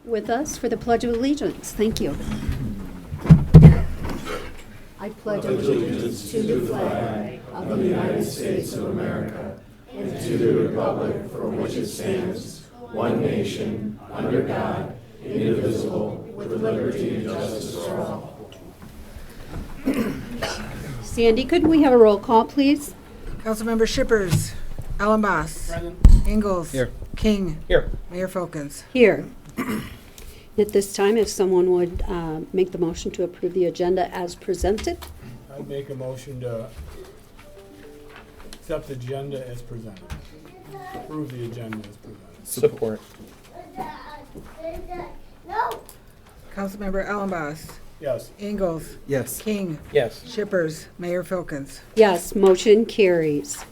with us for the Pledge of Allegiance. Thank you. I pledge allegiance to the flag of the United States of America and to the republic for which it stands, one nation, under God, indivisible, with liberty and justice for all. Sandy, could we have a roll call, please? Councilmember Shippers, Allenboss, Present. Ingalls, Here. King, Here. Mayor Folkins. Here. At this time, if someone would make the motion to approve the agenda as presented. I'd make a motion to accept the agenda as presented. Approve the agenda as presented. Support. Councilmember Allenboss, Yes. Ingalls, Yes. King, Yes. Shippers, Mayor Folkins. Yes, motion carries.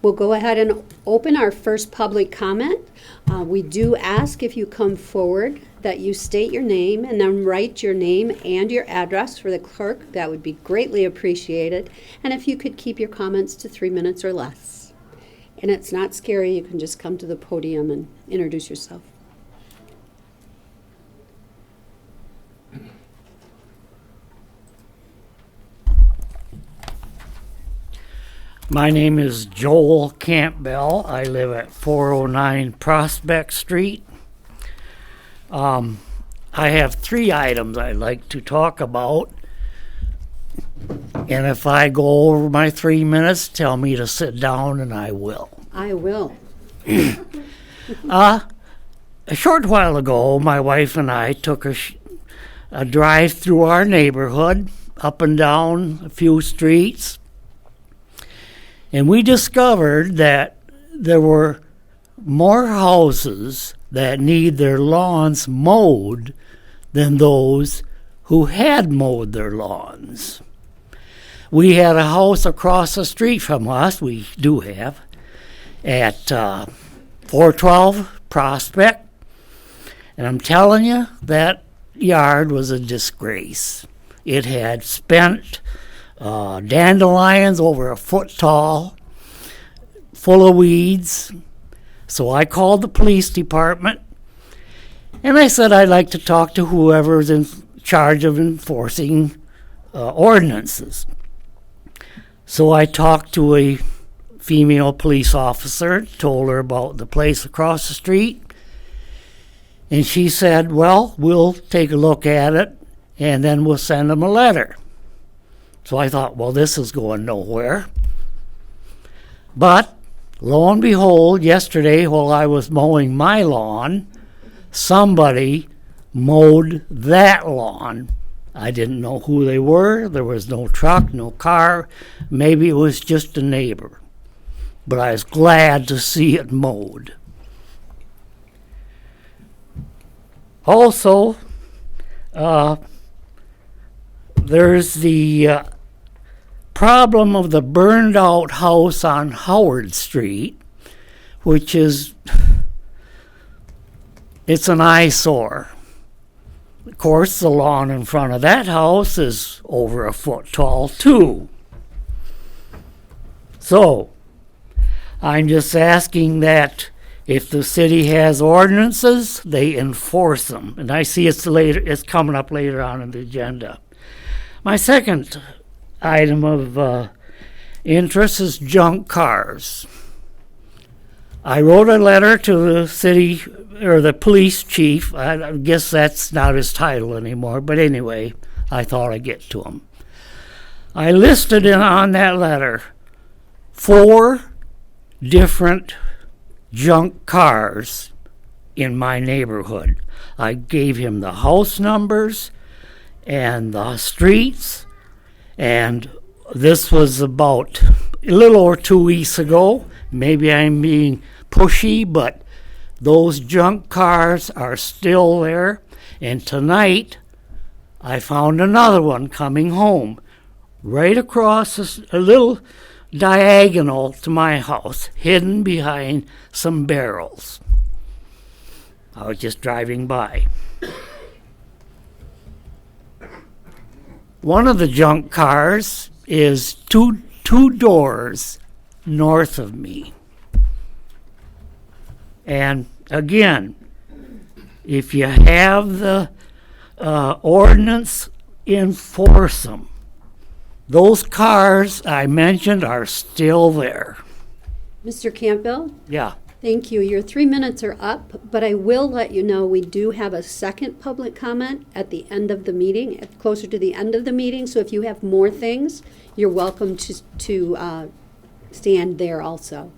We'll go ahead and open our first public comment. We do ask if you come forward that you state your name and then write your name and your address for the clerk. That would be greatly appreciated. And if you could keep your comments to 3 minutes or less. And it's not scary. You can just come to the podium and introduce yourself. My name is Joel Campbell. I live at 409 Prospect Street. I have 3 items I'd like to talk about. And if I go over my 3 minutes, tell me to sit down and I will. I will. A short while ago, my wife and I took a drive through our neighborhood, up and down a few streets. And we discovered that there were more houses that need their lawns mowed than those who had mowed their lawns. We had a house across the street from us, we do have, at 412 Prospect. And I'm telling you, that yard was a disgrace. It had spent dandelions over a foot tall, full of weeds. So I called the police department and I said I'd like to talk to whoever's in charge of enforcing ordinances. So I talked to a female police officer, told her about the place across the street, and she said, well, we'll take a look at it and then we'll send them a letter. So I thought, well, this is going nowhere. But lo and behold, yesterday while I was mowing my lawn, somebody mowed that lawn. I didn't know who they were. There was no truck, no car. Maybe it was just a neighbor. But I was glad to see it mowed. Also, there's the problem of the burned out house on Howard Street, which is, it's an eyesore. Of course, the lawn in front of that house is over a foot tall too. So, I'm just asking that if the city has ordinances, they enforce them. And I see it's coming up later on in the agenda. My second item of interest is junk cars. I wrote a letter to the city, or the police chief. I guess that's not his title anymore, but anyway, I thought I'd get to him. I listed on that letter 4 different junk cars in my neighborhood. I gave him the house numbers and the streets, and this was about a little over 2 weeks ago. Maybe I'm being pushy, but those junk cars are still there. And tonight, I found another one coming home right across a little diagonal to my house, hidden behind some barrels. I was just driving by. One of the junk cars is two doors north of me. And again, If you have the ordinance, enforce them. Those cars I mentioned are still there. Mr. Campbell? Yeah. Thank you. Your 3 minutes are up, but I will let you know we do have a second public comment at the end of the meeting, closer to the end of the meeting. So if you have more things, you're welcome to stand there also.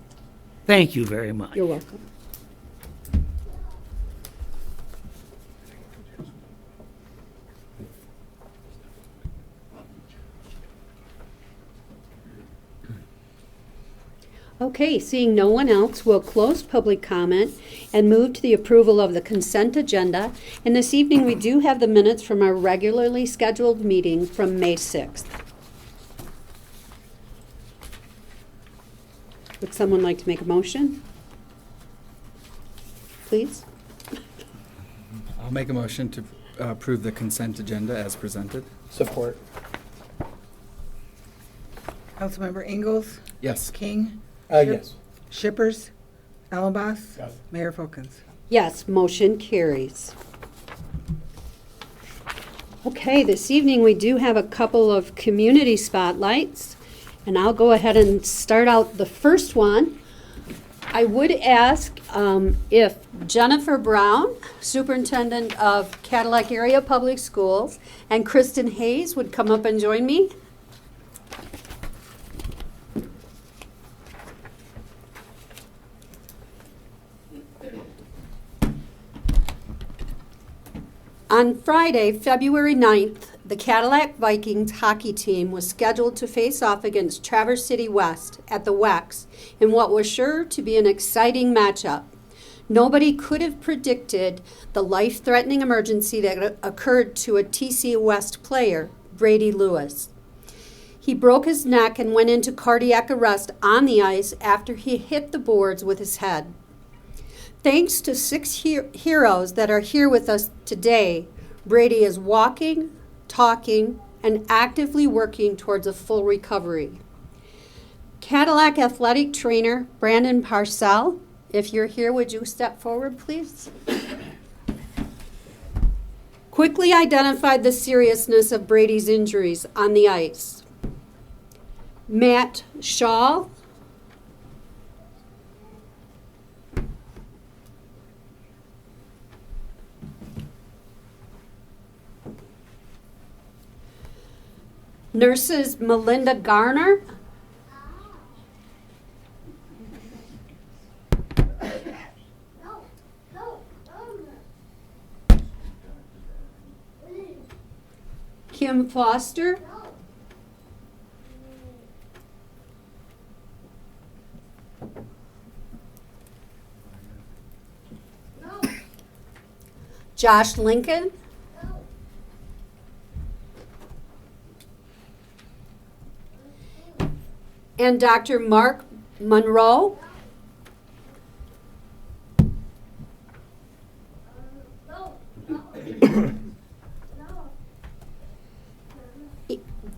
Thank you very much. You're welcome. Okay, seeing no one else, we'll close public comment and move to the approval of the consent agenda. And this evening, we do have the minutes from our regularly scheduled meeting from May 6th. Would someone like to make a motion? Please? I'll make a motion to approve the consent agenda as presented. Support. Councilmember Ingalls, Yes. King, Yes. Shippers, Ellenboss, Yes. Mayor Folkins. Yes, motion carries. Okay, this evening we do have a couple of community spotlights, and I'll go ahead and start out the first one. I would ask if Jennifer Brown, Superintendent of Cadillac Area Public Schools, and Kristen Hayes would come up and join me. On Friday, February 9th, the Cadillac Vikings hockey team was scheduled to face off against Traverse City West at the WEX in what was sure to be an exciting matchup. Nobody could have predicted the life-threatening emergency that occurred to a TC West player, Brady Lewis. He broke his neck and went into cardiac arrest on the ice after he hit the boards with his head. Thanks to 6 heroes that are here with us today, Brady is walking, talking, and actively working towards a full recovery. Cadillac athletic trainer Brandon Parcell, if you're here, would you step forward, please? Quickly identified the seriousness of Brady's injuries on the ice. Matt Shaw, nurses Melinda Garner, Kim Foster, Josh Lincoln, and Dr. Mark Monroe.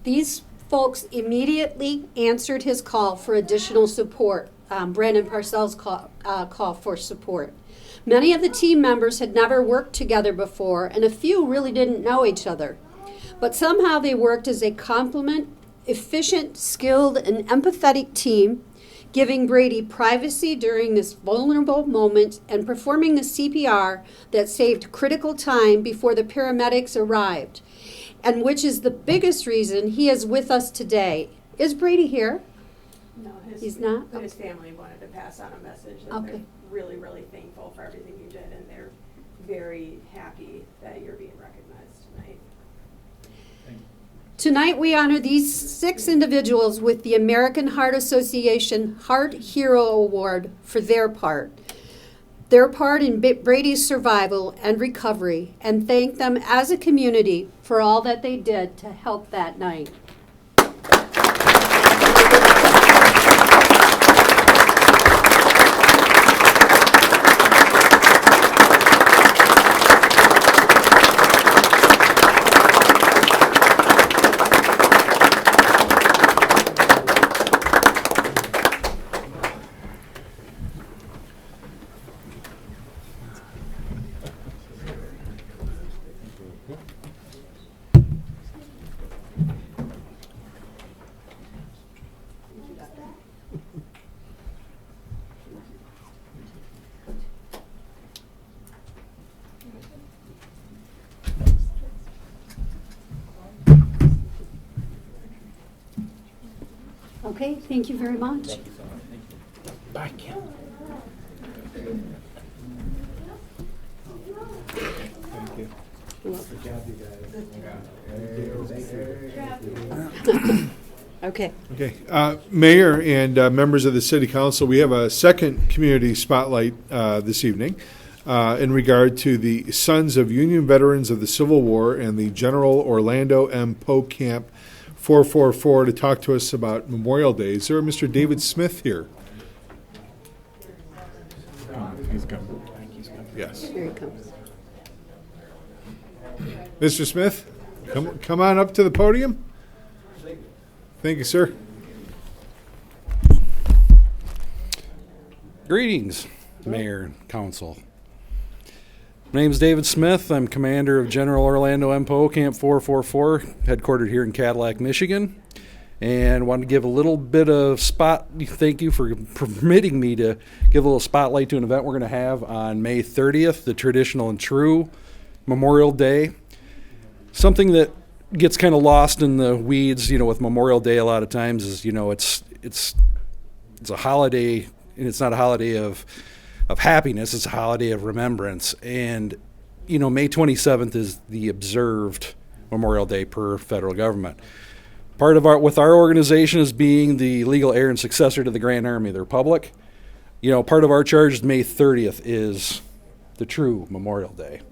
These folks immediately answered his call for additional support, Brandon Parcell's call for support. Many of the team members had never worked together before, and a few really didn't know each other. But somehow they worked as a complement, efficient, skilled, and empathetic team, giving Brady privacy during this vulnerable moment and performing the CPR that saved critical time before the paramedics arrived, and which is the biggest reason he is with us today. Is Brady here? No, He's not? But his family wanted to pass on a message that Okay. they're really, really thankful for everything you did, and they're very happy that you're being recognized tonight. Tonight we honor these 6 individuals with the American Heart Association Heart Hero Award for their part in Brady's survival and recovery, and thank them as a community for all that they did to help that night. Okay, thank you very much. Bye, Kim. Thank you. Okay, Okay, Mayor and members of the City Council, we have a second community spotlight this evening in regard to the Sons of Union Veterans of the Civil War and the General Orlando M. Poe Camp 444 to talk to us about Memorial Day. Is there a Mr. David Smith here? He's coming. Yes. here he comes. Mr. Smith, come on up to the podium. Thank you, sir. Greetings, Mayor and Council. My name is David Smith. I'm commander of General Orlando M. Poe Camp 444, headquartered here in Cadillac, Michigan. And wanted to give a little bit of thank you for permitting me to give a little spotlight to an event we're going to have on May 30th, the traditional and true Memorial Day. Something that gets kind of lost in the weeds, with Memorial Day a lot of times is, it's a holiday, and it's not a holiday of happiness, it's a holiday of remembrance. And, May 27th is the observed Memorial Day per federal government. Part of with our organization as being the legal heir and successor to the Grand Army of the Republic, part of our charge is May 30th is the true Memorial Day.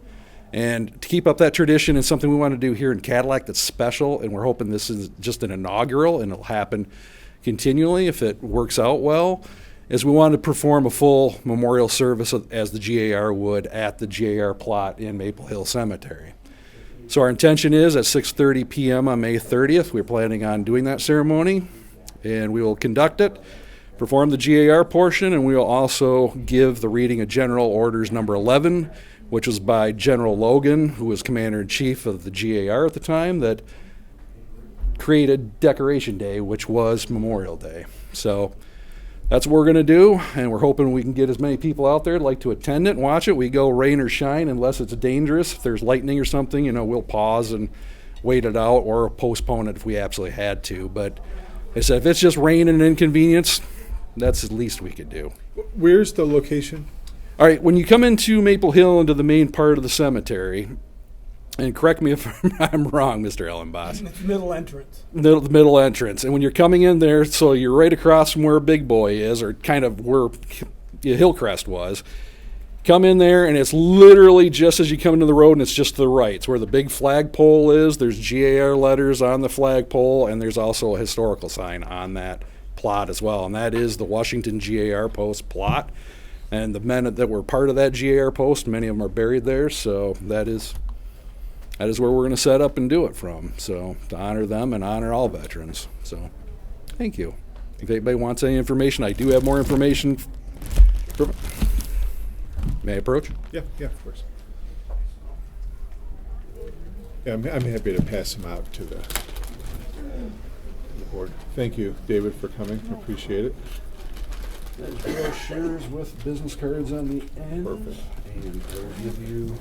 And to keep up that tradition is something we want to do here in Cadillac that's special, and we're hoping this is just an inaugural, and it'll happen continually if it works out well, is we want to perform a full memorial service as the GAR would at the GAR plot in Maple Hill Cemetery. So our intention is at 6:30 p.m. on May 30th, we're planning on doing that ceremony, and we will conduct it, perform the GAR portion, and we will also give the reading of General Orders Number 11, which was by General Logan, who was Commander-in-Chief of the GAR at the time, that created Decoration Day, which was Memorial Day. So that's what we're going to do, and we're hoping we can get as many people out there who'd like to attend it and watch it. We go rain or shine unless it's dangerous. If there's lightning or something, we'll pause and wait it out or postpone it if we absolutely had to. But like I said, if it's just rain and inconvenience, that's the least we could do. Where's the location? All right, when you come into Maple Hill into the main part of the cemetery, and correct me if I'm wrong, Mr. Ellenboss. It's middle entrance. The middle entrance. And when you're coming in there, so you're right across from where Big Boy is, or kind of where Hillcrest was. Come in there, and it's literally just as you come into the road, and it's just to the right. It's where the big flagpole is. There's GAR letters on the flagpole, and there's also a historical sign on that plot as well. And that is the Washington GAR Post plot. And the men that were part of that GAR post, many of them are buried there, so that is where we're going to set up and do it from. So to honor them and honor all veterans. So thank you. If anybody wants any information, I do have more information. May I approach? Yeah, of course. Yeah, I'm happy to pass them out to the board. Thank you, David, for coming. Appreciate it. There's brochures with business cards on the end. Perfect. And I'll give you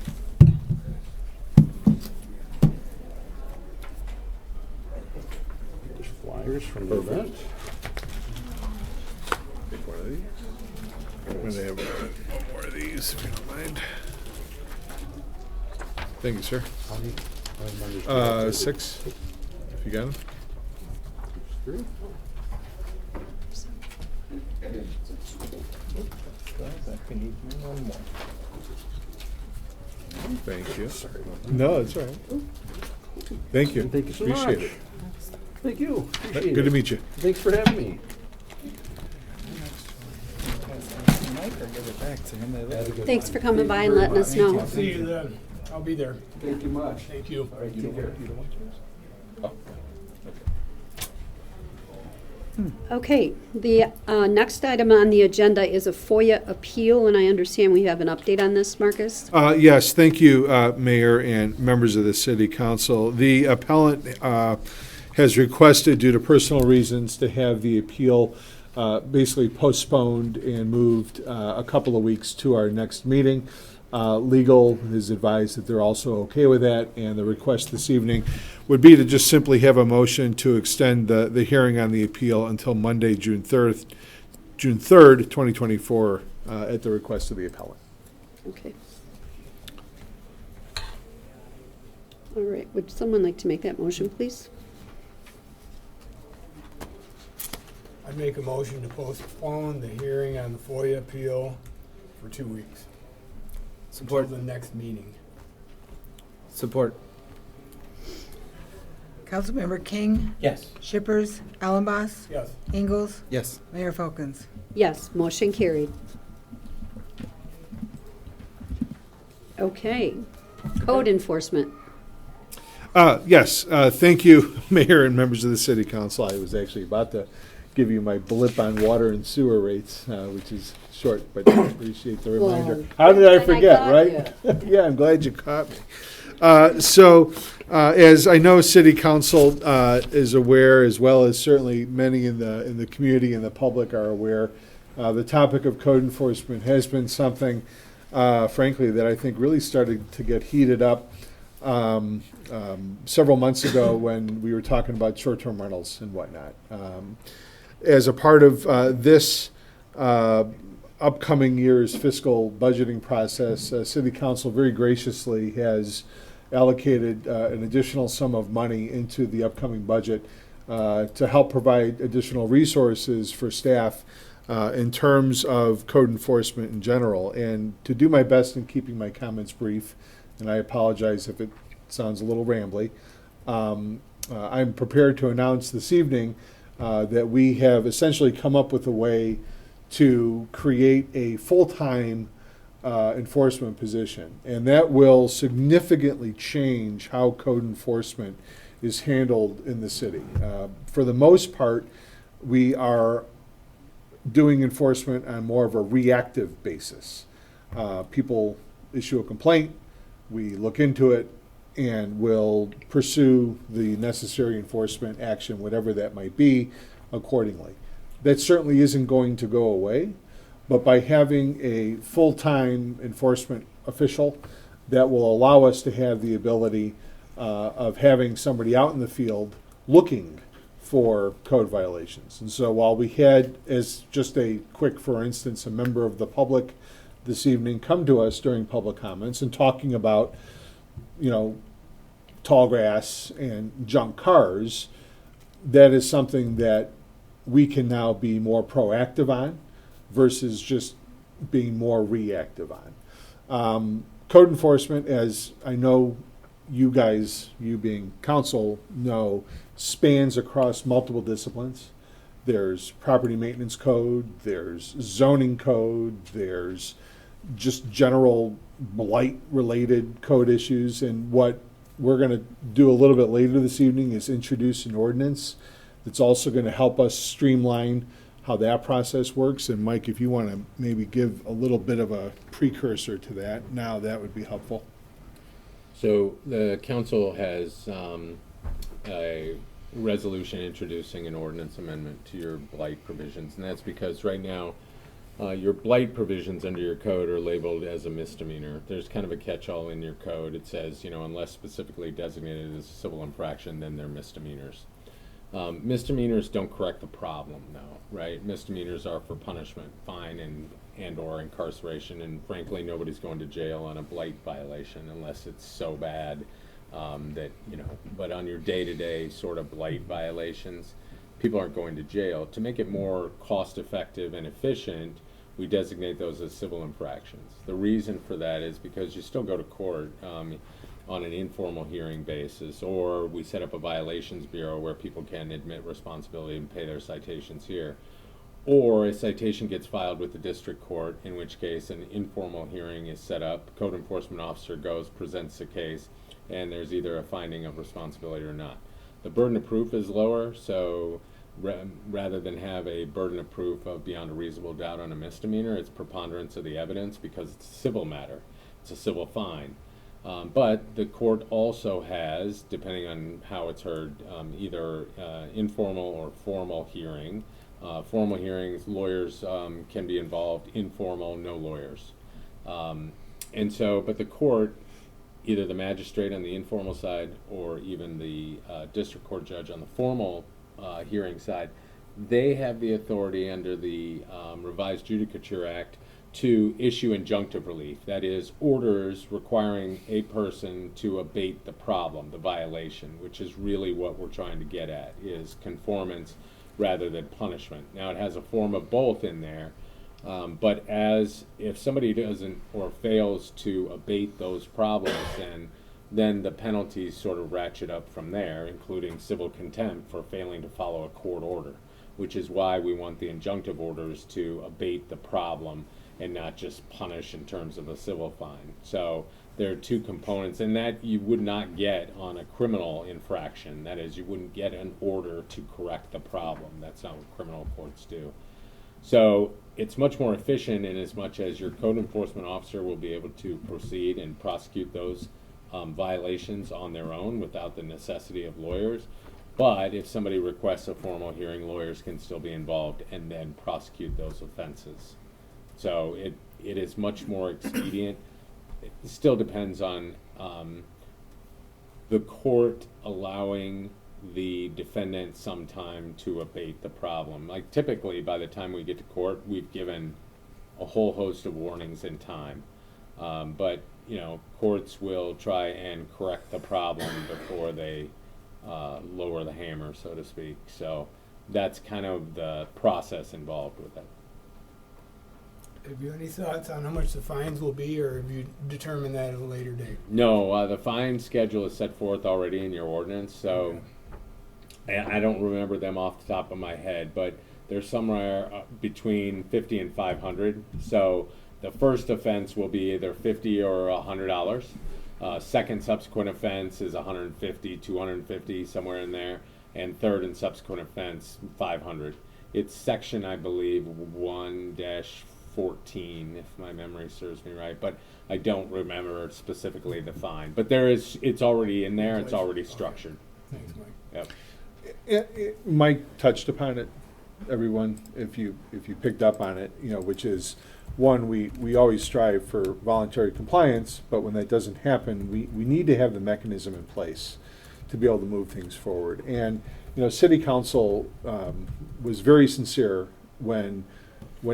there's flyers from the Perfect. event. Take one of these. I'm going to have one more of these, if you don't mind. Thank you, sir. 6, if you got them. 3. Thank you. No, it's all right. Thank you. Thank you so Appreciate much. it. Thank you. Appreciate Good to it. meet you. Thanks for having me. Thanks for coming by and letting us know. I'll see you then. I'll be there. Thank you much. Thank you. All right, take care. Okay, the next item on the agenda is a FOIA appeal, and I understand we have an update on this, Marcus? Yes, thank you, Mayor and members of the City Council. The appellant has requested, due to personal reasons, to have the appeal basically postponed and moved a couple of weeks to our next meeting. Legal has advised that they're also okay with that, and the request this evening would be to just simply have a motion to extend the hearing on the appeal until Monday, June 3rd, 2024, at the request of the appellant. Okay. All right, would someone like to make that motion, please? I make a motion to postpone the hearing on the FOIA appeal for 2 weeks. Support. Until the next meeting. Support. Councilmember King, Yes. Shippers, Allenboss, Yes. Ingalls, Yes. Mayor Folkins. Yes, motion carried. Okay, code enforcement. Yes, thank you, Mayor and members of the City Council. I was actually about to give you my blip on water and sewer rates, which is short, but I appreciate the reminder. Well, How did I good thing I forget, caught right? Yeah, I'm glad you caught me. As I know, City Council is aware, as well as certainly many in the community and the public are aware, the topic of code enforcement has been something, frankly, that I think really started to get heated up several months ago when we were talking about short-term rentals and whatnot. As a part of this upcoming year's fiscal budgeting process, City Council very graciously has allocated an additional sum of money into the upcoming budget to help provide additional resources for staff in terms of code enforcement in general. And to do my best in keeping my comments brief, and I apologize if it sounds a little rambly, I'm prepared to announce this evening that we have essentially come up with a way to create a full-time enforcement position. And that will significantly change how code enforcement is handled in the city. For the most part, we are doing enforcement on more of a reactive basis. People issue a complaint, we look into it, and will pursue the necessary enforcement action, whatever that might be, accordingly. That certainly isn't going to go away, but by having a full-time enforcement official, that will allow us to have the ability of having somebody out in the field looking for code violations. And so while we had, as just a quick, for instance, a member of the public this evening come to us during public comments and talking about, tall grass and junk cars, that is something that we can now be more proactive on versus just being more reactive on. Code enforcement, as I know you guys, you being council, know, spans across multiple disciplines. There's property maintenance code, there's zoning code, there's just general blight-related code issues, and what we're going to do a little bit later this evening is introduce an ordinance that's also going to help us streamline how that process works. And Mike, if you want to maybe give a little bit of a precursor to that now, that would be helpful. So the council has a resolution introducing an ordinance amendment to your blight provisions, and that's because right now your blight provisions under your code are labeled as a misdemeanor. There's kind of a catch-all in your code. It says, unless specifically designated as a civil infraction, then they're misdemeanors. Misdemeanors don't correct the problem, though, right? Misdemeanors are for punishment, fine and or incarceration, and frankly, nobody's going to jail on a blight violation unless it's so bad that, but on your day-to-day sort of blight violations, people aren't going to jail. To make it more cost-effective and efficient, we designate those as civil infractions. The reason for that is because you still go to court on an informal hearing basis, or we set up a violations bureau where people can admit responsibility and pay their citations here. Or a citation gets filed with the district court, in which case an informal hearing is set up, code enforcement officer goes, presents the case, and there's either a finding of responsibility or not. The burden of proof is lower, so rather than have a burden of proof of beyond a reasonable doubt on a misdemeanor, it's preponderance of the evidence because it's a civil matter. It's a civil fine. But the court also has, depending on how it's heard, either informal or formal hearing. Formal hearings, lawyers can be involved. Informal, no lawyers. And so, but the court, either the magistrate on the informal side or even the district court judge on the formal hearing side, they have the authority under the Revised Judicature Act to issue injunctive relief. That is, orders requiring a person to abate the problem, the violation, which is really what we're trying to get at, is conformance rather than punishment. Now, it has a form of both in there, but as if somebody doesn't or fails to abate those problems, then the penalties sort of ratchet up from there, including civil contempt for failing to follow a court order, which is why we want the injunctive orders to abate the problem and not just punish in terms of a civil fine. So there are two components, and that you would not get on a criminal infraction. That is, you wouldn't get an order to correct the problem. That's not what criminal courts do. So it's much more efficient in as much as your code enforcement officer will be able to proceed and prosecute those violations on their own without the necessity of lawyers. But if somebody requests a formal hearing, lawyers can still be involved and then prosecute those offenses. So it is much more expedient. It still depends on the court allowing the defendant some time to abate the problem. Like typically by the time we get to court, we've given a whole host of warnings in time. But you know, courts will try and correct the problem before they lower the hammer, so to speak. So that's kind of the process involved with it. Have you any thoughts on how much the fines will be, or have you determined that at a later date? No, the fine schedule is set forth already in your ordinance, so I don't remember them off the top of my head, but they're somewhere between 50 and 500. So the first offense will be either $50 or $100. Second subsequent offense is 150, 250, somewhere in there, and third and subsequent offense 500. It's section, I believe, 1-14, if my memory serves me right, but I don't remember specifically the fine. But it's already in there. It's already structured. Thanks, Mike. Yep. Mike touched upon it, everyone, if you picked up on it, you know, which is, one, we always strive for voluntary compliance, but when that doesn't happen, we need to have the mechanism in place to be able to move things forward. And, you know, City Council was very sincere when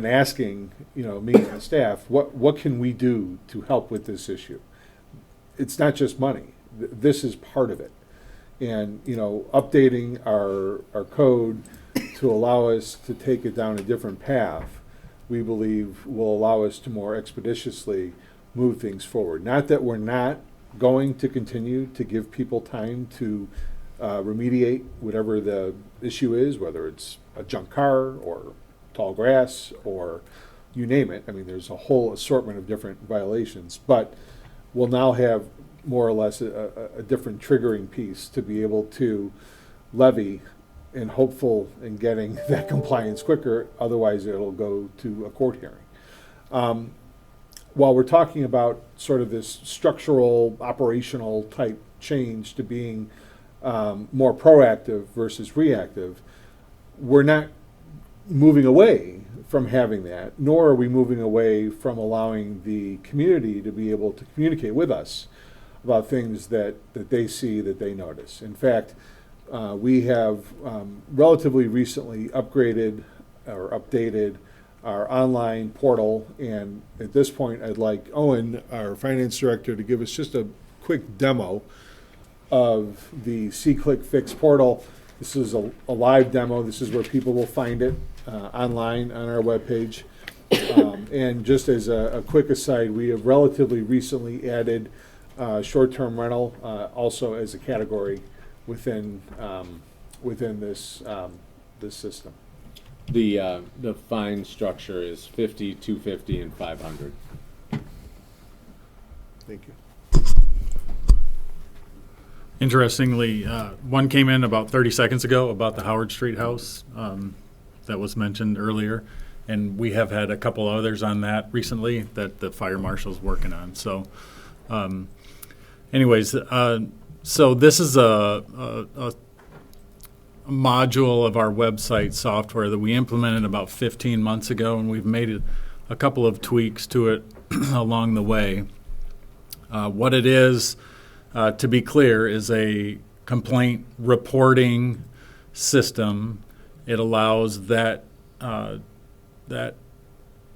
asking, you know, me and the staff, what can we do to help with this issue? It's not just money. This is part of it. And, you know, updating our code to allow us to take it down a different path, we believe will allow us to more expeditiously move things forward. Not that we're not going to continue to give people time to remediate whatever the issue is, whether it's a junk car or tall grass or you name it. I mean, there's a whole assortment of different violations, but we'll now have more or less a different triggering piece to be able to levy and hopeful in getting that compliance quicker. Otherwise, it'll go to a court hearing. While we're talking about sort of this structural, operational type change to being more proactive versus reactive, we're not moving away from having that, nor are we moving away from allowing the community to be able to communicate with us about things that they see, that they notice. In fact, we have relatively recently upgraded or updated our online portal, and at this point I'd like Owen, our finance director, to give us just a quick demo of the C-Click Fix portal. This is a live demo. This is where people will find it online on our webpage. And just as a quick aside, we have relatively recently added short-term rental also as a category within this system. The fine structure is 50, 250, and 500. Thank you. Interestingly, one came in about 30 seconds ago about the Howard Street house that was mentioned earlier, and we have had a couple others on that recently that the fire marshal's working on. So, anyways, so this is a module of our website software that we implemented about 15 months ago, and we've made a couple of tweaks to it along the way. What it is, to be clear, is a complaint reporting system. It allows that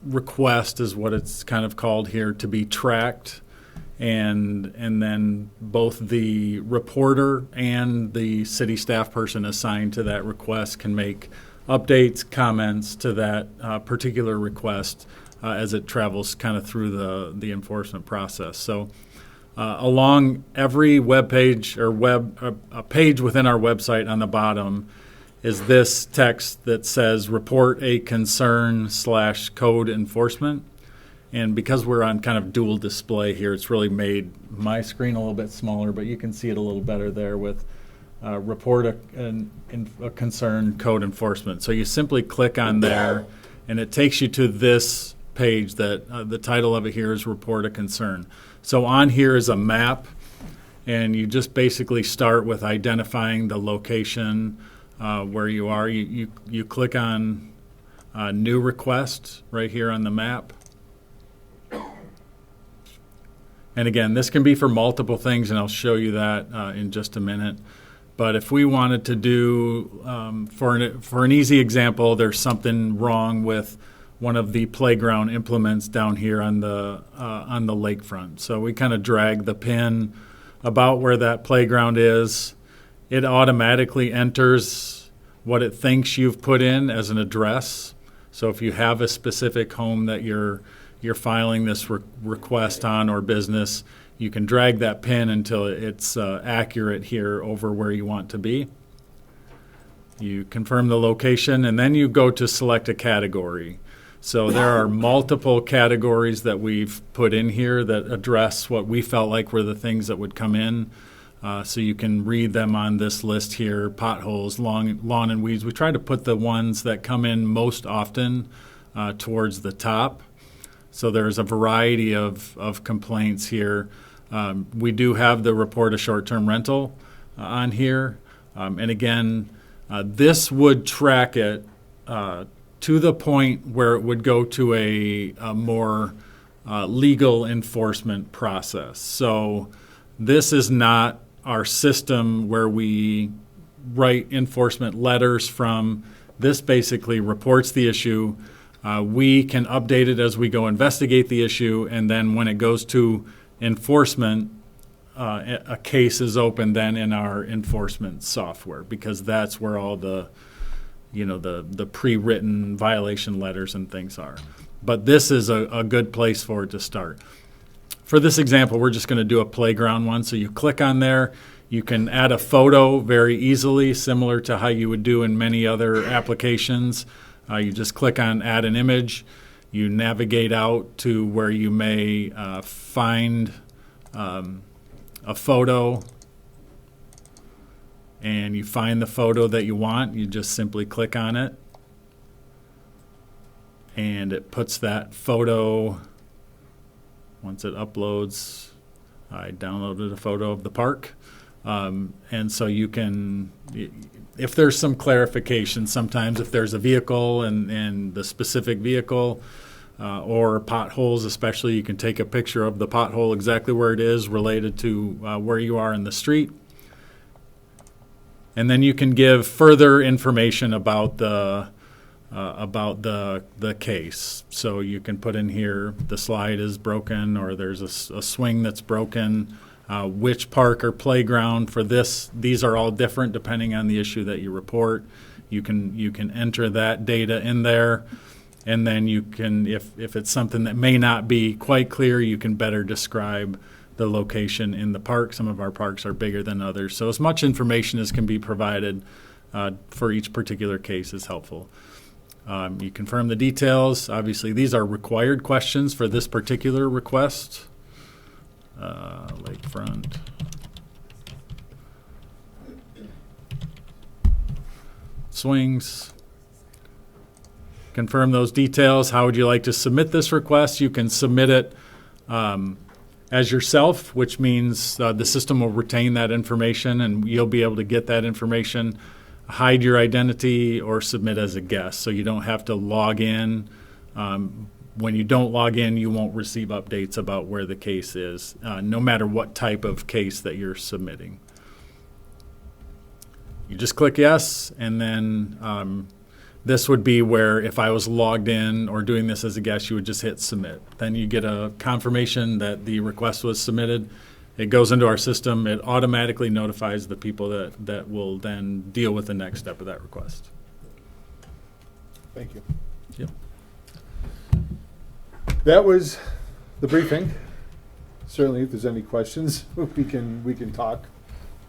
request, is what it's kind of called here, to be tracked, and then both the reporter and the city staff person assigned to that request can make updates, comments to that particular request as it travels kind of through the enforcement process. So along every web page or a page within our website on the bottom is this text that says report a concern / code enforcement. And because we're on kind of dual display here, it's really made my screen a little bit smaller, but you can see it a little better there with report a concern code enforcement. So you simply click on there and it takes you to this page that the title of it here is report a concern. So on here is a map, and you just basically start with identifying the location where you are. You click on new request right here on the map. And again, this can be for multiple things, and I'll show you that in just a minute. But if we wanted to do, for an easy example, there's something wrong with one of the playground implements down here on the lakefront. So we kind of drag the pin about where that playground is. It automatically enters what it thinks you've put in as an address. So if you have a specific home that you're filing this request on or business, you can drag that pin until it's accurate here over where you want to be. You confirm the location, and then you go to select a category. So there are multiple categories that we've put in here that address what we felt like were the things that would come in. So you can read them on this list here: potholes, lawn and weeds. We try to put the ones that come in most often towards the top. So there's a variety of complaints here. We do have the report a short-term rental on here. And again, this would track it to the point where it would go to a more legal enforcement process. So this is not our system where we write enforcement letters from. This basically reports the issue. We can update it as we go investigate the issue, and then when it goes to enforcement, a case is open then in our enforcement software, because that's where all the pre-written violation letters and things are. But this is a good place for it to start. For this example, we're just going to do a playground one. So you click on there. You can add a photo very easily, similar to how you would do in many other applications. You just click on add an image. You navigate out to where you may find a photo, and you find the photo that you want. You just simply click on it, and it puts that photo. Once it uploads, I downloaded a photo of the park. And so you can, if there's some clarification, sometimes if there's a vehicle and the specific vehicle or potholes especially, you can take a picture of the pothole exactly where it is related to where you are in the street. And then you can give further information about the case. So you can put in here the slide is broken, or there's a swing that's broken. Which park or playground for this? These are all different depending on the issue that you report. You can enter that data in there, and then you can, if it's something that may not be quite clear, you can better describe the location in the park. Some of our parks are bigger than others, so as much information as can be provided for each particular case is helpful. You confirm the details. Obviously, these are required questions for this particular request. Lakefront. Swings. Confirm those details. How would you like to submit this request? You can submit it as yourself, which means the system will retain that information and you'll be able to get that information, hide your identity, or submit as a guest. So you don't have to log in. when you don't log in, you won't receive updates about where the case is, no matter what type of case that you're submitting. You just click yes, and then this would be where if I was logged in or doing this as a guest, you would just hit submit. Then you get a confirmation that the request was submitted. It goes into our system. It automatically notifies the people that will then deal with the next step of that request. Thank you. Yep. That was the briefing. Certainly, if there's any questions, we can talk,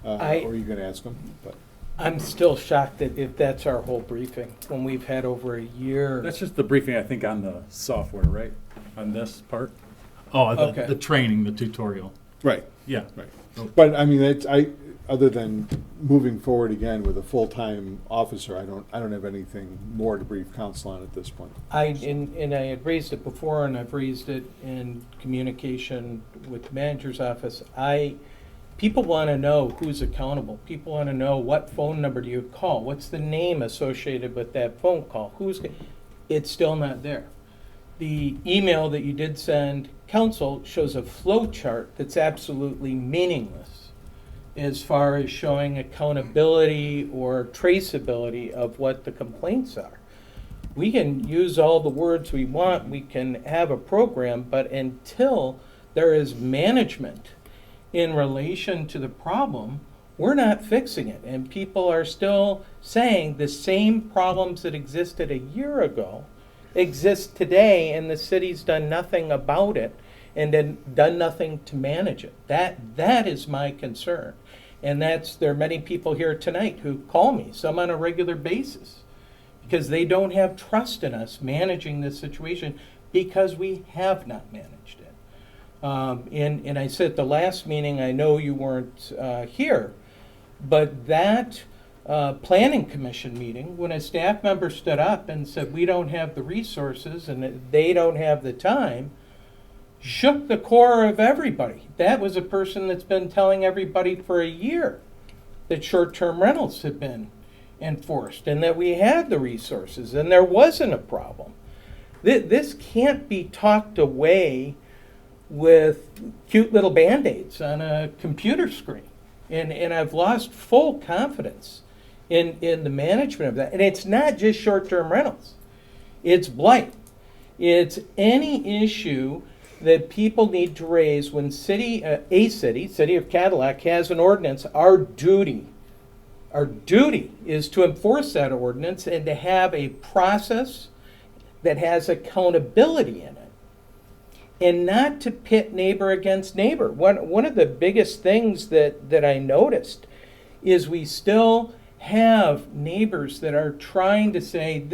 or you can ask them. But I'm still shocked that if that's our whole briefing, when we've had over a year. That's just the briefing, I think, on the software, right? On this part? Oh, Okay. the training, the tutorial. right, Yeah. right. But I mean, other than moving forward again with a full-time officer, I don't have anything more to brief council on at this point. And I had raised it before, and I've raised it in communication with the manager's office. People want to know who's accountable. People want to know what phone number do you call? What's the name associated with that phone call? It's still not there. The email that you did send council shows a flow chart that's absolutely meaningless as far as showing accountability or traceability of what the complaints are. We can use all the words we want, we can have a program, but until there is management in relation to the problem, we're not fixing it. And people are still saying the same problems that existed a year ago exist today, and the city's done nothing about it and then done nothing to manage it. That is my concern. And there are many people here tonight who call me, some on a regular basis, because they don't have trust in us managing this situation because we have not managed it. And I said at the last meeting, I know you weren't here, but that planning commission meeting, when a staff member stood up and said we don't have the resources and they don't have the time, shook the core of everybody. That was a person that's been telling everybody for a year that short-term rentals have been enforced and that we had the resources and there wasn't a problem. This can't be talked away with cute little Band-Aids on a computer screen. And I've lost full confidence in the management of that. And it's not just short-term rentals. It's blight. It's any issue that people need to raise when City of Cadillac, has an ordinance. Our duty is to enforce that ordinance and to have a process that has accountability in it, and not to pit neighbor against neighbor. One of the biggest things that I noticed is we still have neighbors that are trying to say,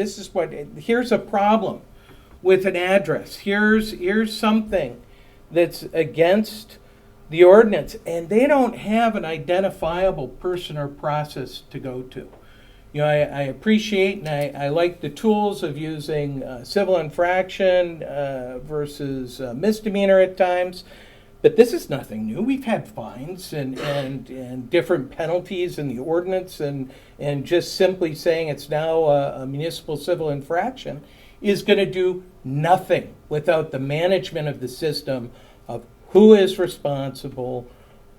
here's a problem with an address. Here's something that's against the ordinance, and they don't have an identifiable person or process to go to. You know, I appreciate and I like the tools of using civil infraction versus misdemeanor at times, but this is nothing new. We've had fines and different penalties in the ordinance, and just simply saying it's now a municipal civil infraction is going to do nothing without the management of the system of who is responsible,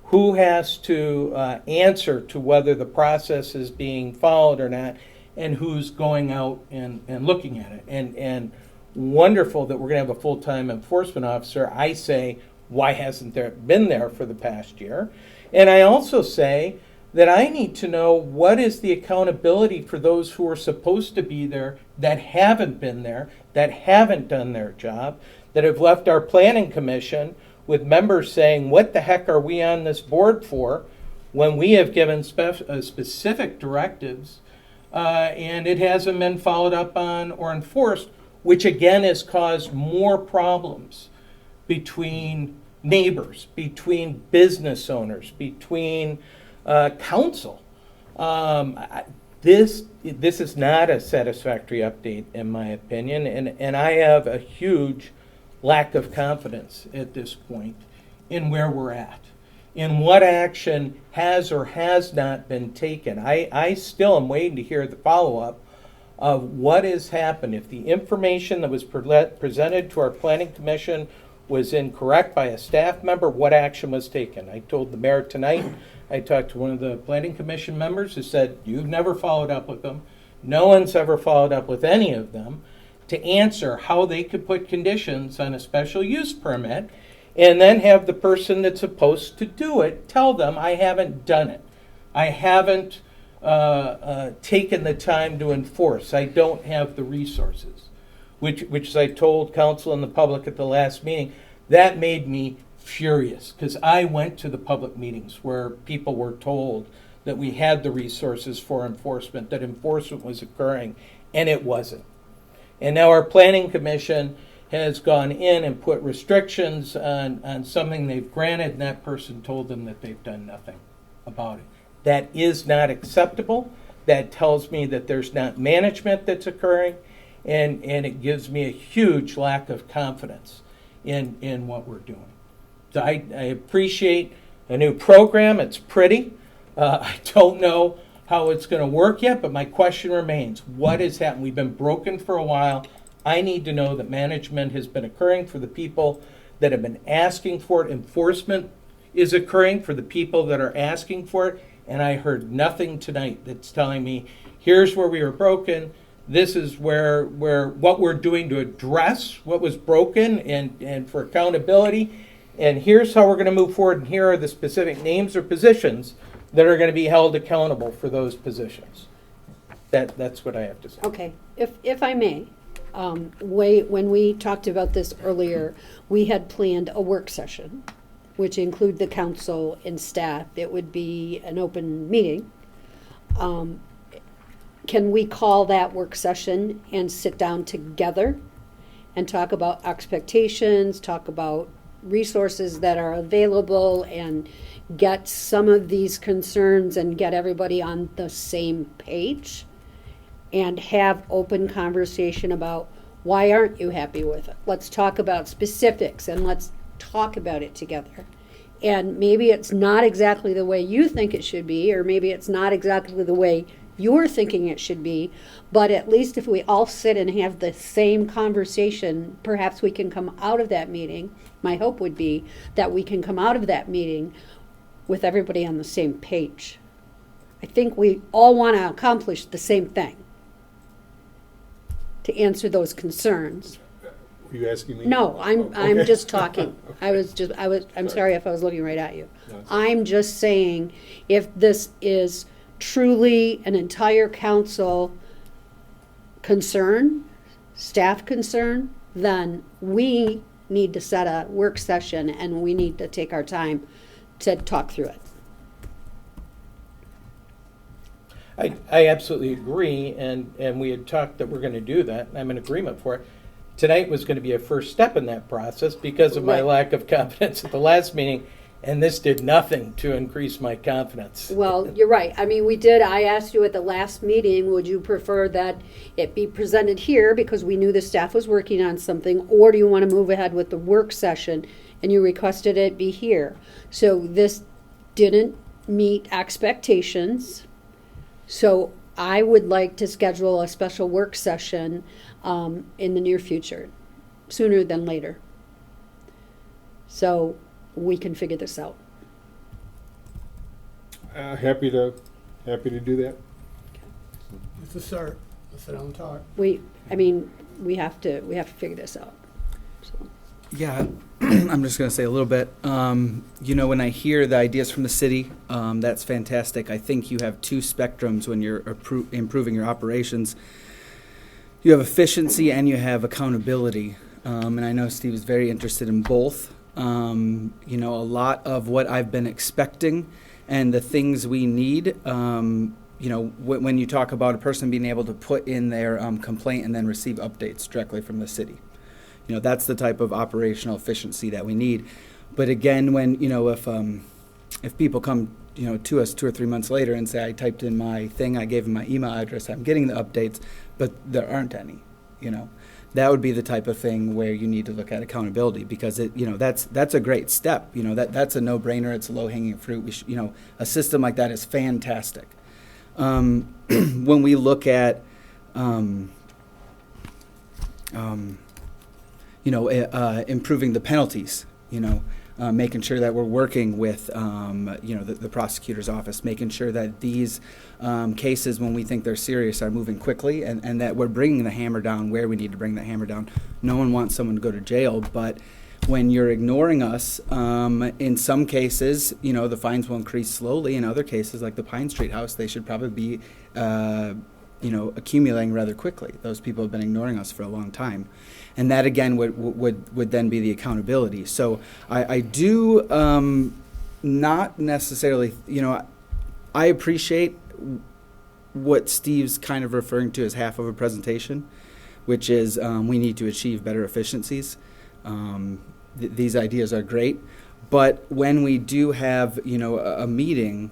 who has to answer to whether the process is being followed or not, and who's going out and looking at it. And wonderful that we're going to have a full-time enforcement officer. I say, why hasn't there been there for the past year? And I also say that I need to know what is the accountability for those who are supposed to be there that haven't been there, that haven't done their job, that have left our planning commission with members saying, what the heck are we on this board for, when we have given specific directives and it hasn't been followed up on or enforced, which again has caused more problems between neighbors, between business owners, between council. This is not a satisfactory update, in my opinion, and I have a huge lack of confidence at this point in where we're at, in what action has or has not been taken. I still am waiting to hear the follow-up of what has happened. If the information that was presented to our planning commission was incorrect by a staff member, what action was taken? I told the mayor tonight, I talked to one of the planning commission members who said, you've never followed up with them. No one's ever followed up with any of them to answer how they could put conditions on a special use permit, and then have the person that's supposed to do it tell them, I haven't done it. I haven't taken the time to enforce. I don't have the resources. Which as I told council and the public at the last meeting, that made me furious, because I went to the public meetings where people were told that we had the resources for enforcement, that enforcement was occurring, and it wasn't. And now our planning commission has gone in and put restrictions on something they've granted, and that person told them that they've done nothing about it. That is not acceptable. That tells me that there's not management that's occurring, and it gives me a huge lack of confidence in what we're doing. So I appreciate a new program. It's pretty. I don't know how it's going to work yet, but my question remains, what has happened? We've been broken for a while. I need to know that management has been occurring for the people that have been asking for it. Enforcement is occurring for the people that are asking for it. And I heard nothing tonight that's telling me, here's where we were broken. This is where what we're doing to address what was broken and for accountability. And here's how we're going to move forward. And here are the specific names or positions that are going to be held accountable for those positions. That's what I have to say. Okay, if I may, when we talked about this earlier, we had planned a work session, which include the council and staff. It would be an open meeting. Can we call that work session and sit down together and talk about expectations, talk about resources that are available, and get some of these concerns and get everybody on the same page and have open conversation about why aren't you happy with it? Let's talk about specifics and let's talk about it together. And maybe it's not exactly the way you think it should be, or maybe it's not exactly the way you're thinking it should be, but at least if we all sit and have the same conversation, perhaps we can come out of that meeting. My hope would be that we can come out of that meeting with everybody on the same page. I think we all want to accomplish the same thing, to answer those concerns. Were you asking me? No, I'm Okay. just talking. Okay. I'm sorry if I was looking right at you. No, it's I'm just saying, if this is truly an entire council concern, staff concern, then we need to set a work session and we need to take our time to talk through it. I absolutely agree, and we had talked that we're going to do that, and I'm in agreement for it. Tonight was going to be a first step in that process because of my Right. lack of confidence at the last meeting, and this did nothing to increase my confidence. Well, you're right. I mean, I asked you at the last meeting, would you prefer that it be presented here because we knew the staff was working on something, or do you want to move ahead with the work session? And you requested it be here. So this didn't meet expectations. So I would like to schedule a special work session in the near future, sooner than later. So we can figure this out. Happy to do that. It's a start. Let's sit down and talk. We have to figure this out. So. Yeah, I'm just going to say a little bit. When I hear the ideas from the city, that's fantastic. I think you have two spectrums when you're improving your operations. You have efficiency and you have accountability. And I know Steve is very interested in both. A lot of what I've been expecting and the things we need, when you talk about a person being able to put in their complaint and then receive updates directly from the city. That's the type of operational efficiency that we need. But again, when, if people come, to us 2 or 3 months later and say, I typed in my thing, I gave them my email address, I'm getting the updates, but there aren't any, that would be the type of thing where you need to look at accountability, because that's a great step. That's a no-brainer. It's a low-hanging fruit. A system like that is fantastic. When we look at improving the penalties, making sure that we're working with, the prosecutor's office, making sure that these cases, when we think they're serious, are moving quickly, and that we're bringing the hammer down where we need to bring the hammer down. No one wants someone to go to jail, but when you're ignoring us, in some cases, the fines will increase slowly. In other cases, like the Pine Street house, they should probably be, accumulating rather quickly. Those people have been ignoring us for a long time. And that, again, would then be the accountability. So I do not necessarily, I appreciate what Steve's kind of referring to as half of a presentation, which is we need to achieve better efficiencies. These ideas are great, but when we do have, a meeting,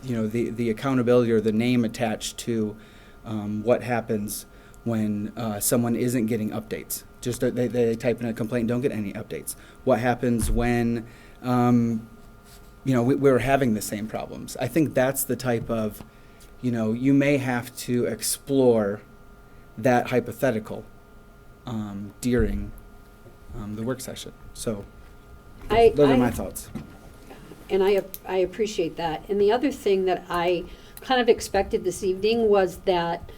the accountability or the name attached to what happens when someone isn't getting updates. Just that they type in a complaint and don't get any updates. What happens when, we're having the same problems? I think that's the type of, you may have to explore that hypothetical during the work session. So those are my thoughts. And I appreciate that. And the other thing that I kind of expected this evening was that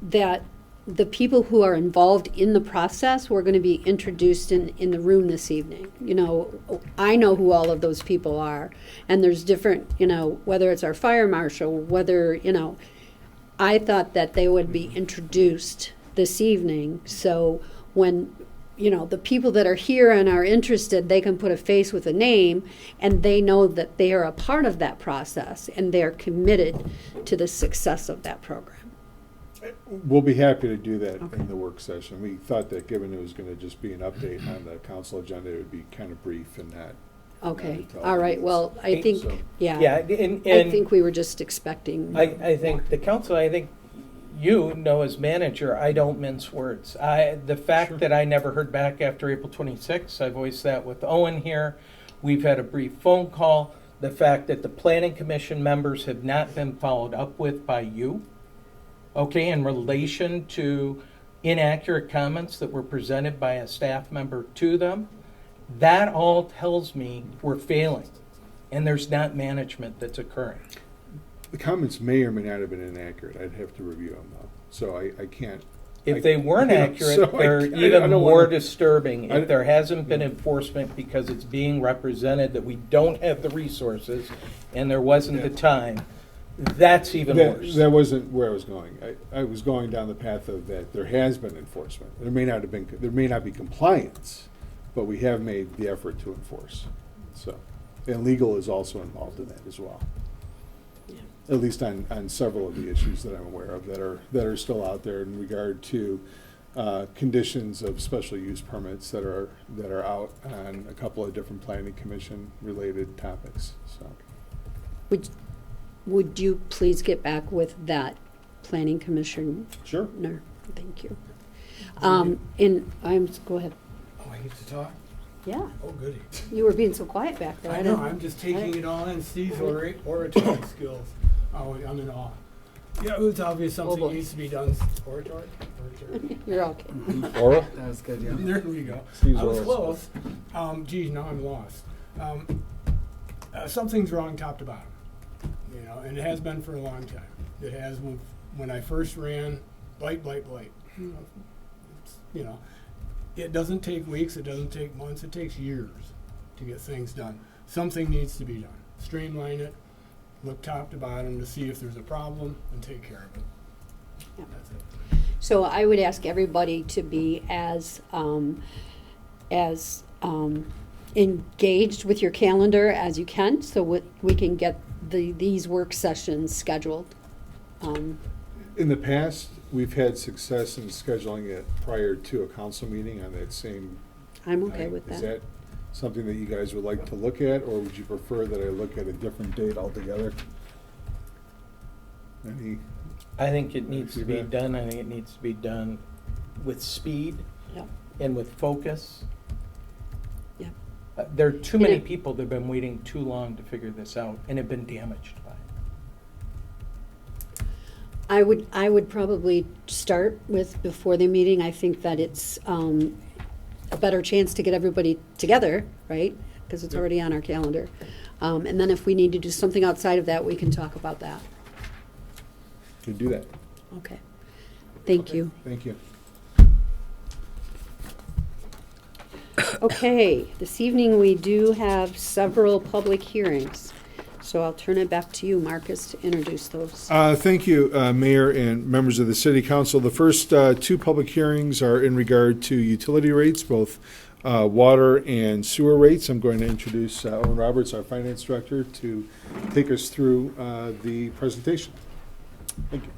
that the people who are involved in the process were going to be introduced in the room this evening. I know who all of those people are, and there's different, whether it's our fire marshal, whether, I thought that they would be introduced this evening. So when, the people that are here and are interested, they can put a face with a name, and they know that they are a part of that process, and they're committed to the success of that program. We'll be happy to do that in the work session. We thought that given it was going to just be an update on the council agenda, it would be kind of brief and not. Okay, not all right, well, I think, So- yeah. And I think we were just expecting. I think the council, as manager, I don't mince words. The fact that I never heard back after April 26th, I voiced that with Owen here. We've had a brief phone call. The fact that the planning commission members have not been followed up with by you, okay, in relation to inaccurate comments that were presented by a staff member to them, that all tells me we're failing, and there's not management that's occurring. The comments may or may not have been inaccurate. I'd have to review them though. So I can't. If they weren't accurate, so they're I even don't more wanna- disturbing. I- If there hasn't been enforcement because it's being represented that we don't have the resources and there wasn't the time, that's even worse. That wasn't where I was going. I was going down the path of that there has been enforcement. There may not be compliance, but we have made the effort to enforce. So, and legal is also involved in that as well. At least on several of the issues that I'm aware of that are still out there in regard to conditions of special use permits that are out on a couple of different planning commission related topics. So. Would you please get back with that planning commissioner? Sure. No, thank you. Go ahead. Oh, I get to talk? Yeah, Oh, goody. you were being so quiet back there. I know, didn't- I'm just taking it all in, Steve's oratory skills. Oh, I'm in awe. Yeah, it was obvious something boy. needs to be done. Oratory? You're okay. Oral? That was good, yeah. There we go. Steve's I was oral close. Geez, now I'm lost. Something's wrong top to bottom, and it has been for a long time. It has when I first ran, blight. It doesn't take weeks, it doesn't take months, it takes years to get things done. Something needs to be done. Streamline it, look top to bottom to see if there's a problem, and take care of it. Yeah. That's it. So I would ask everybody to be as engaged with your calendar as you can, so we can get these work sessions scheduled. In the past, we've had success in scheduling it prior to a council meeting on that same I'm okay night. with Is that. that something that you guys would like to look at, or would you prefer that I look at a different date altogether? I think it needs to be Feedback? done. I think it needs to be done with speed Yep. and with focus. Yep. There are too many Yeah. people that have been waiting too long to figure this out and have been damaged by I would probably start with before the meeting. I think that it's a better chance to get everybody together, right? Because it's already on our calendar. And then if we need to do something outside of that, we can talk about that. Can do that. Okay. Thank you. Thank you. Okay, this evening we do have several public hearings. So I'll turn it back to you, Marcus, to introduce those. Thank you, Mayor and members of the City Council. The first two public hearings are in regard to utility rates, both water and sewer rates. I'm going to introduce Owen Roberts, our Finance Director, to take us through the presentation. Thank you.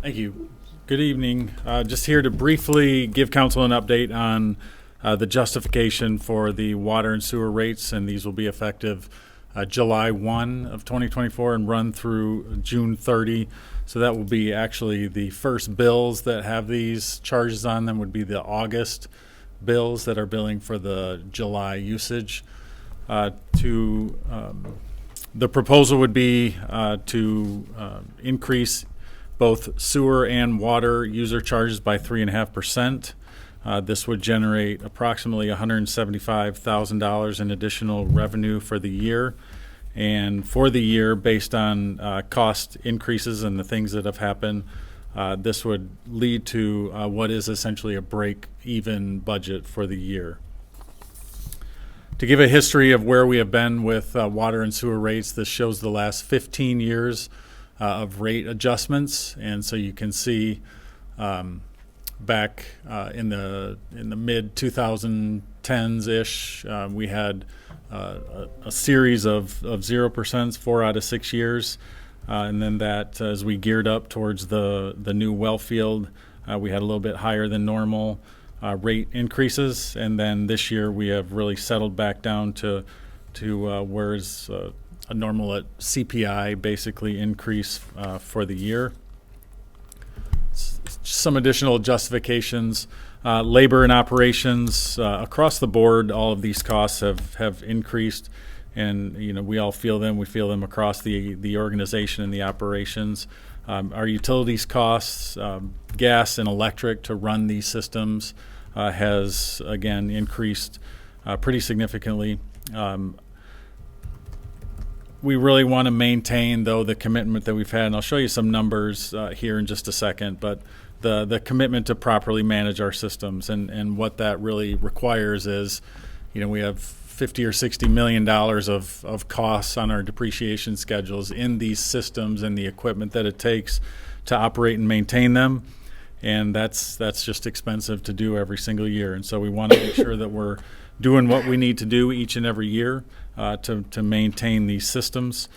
Thank you. Good evening. Just here to briefly give council an update on the justification for the water and sewer rates, and these will be effective July 1 of 2024 and run through June 30. So that will be actually the first bills that have these charges on them would be the August bills that are billing for the July usage. The proposal would be to increase both sewer and water user charges by 3.5%. This would generate approximately $175,000 in additional revenue for the year. And for the year, based on cost increases and the things that have happened, this would lead to what is essentially a break-even budget for the year. To give a history of where we have been with water and sewer rates, this shows the last 15 years of rate adjustments, and so you can see back in the mid 2010s ish, we had a series of 0%, 4 out of 6 years, and then that as we geared up towards the new well field, we had a little bit higher than normal rate increases, and then this year we have really settled back down to where's a normal at CPI basically increase for the year. Some additional justifications. Labor and operations across the board, all of these costs have increased, and we all feel them. We feel them across the organization and the operations. Our utilities costs, gas and electric to run these systems has again increased pretty significantly. We really want to maintain, though, the commitment that we've had, and I'll show you some numbers here in just a second, but the commitment to properly manage our systems, and what that really requires is, we have $50 or $60 million of costs on our depreciation schedules in these systems and the equipment that it takes to operate and maintain them, and that's just expensive to do every single year, and so we want to make sure that we're doing what we need to do each and every year to maintain these systems.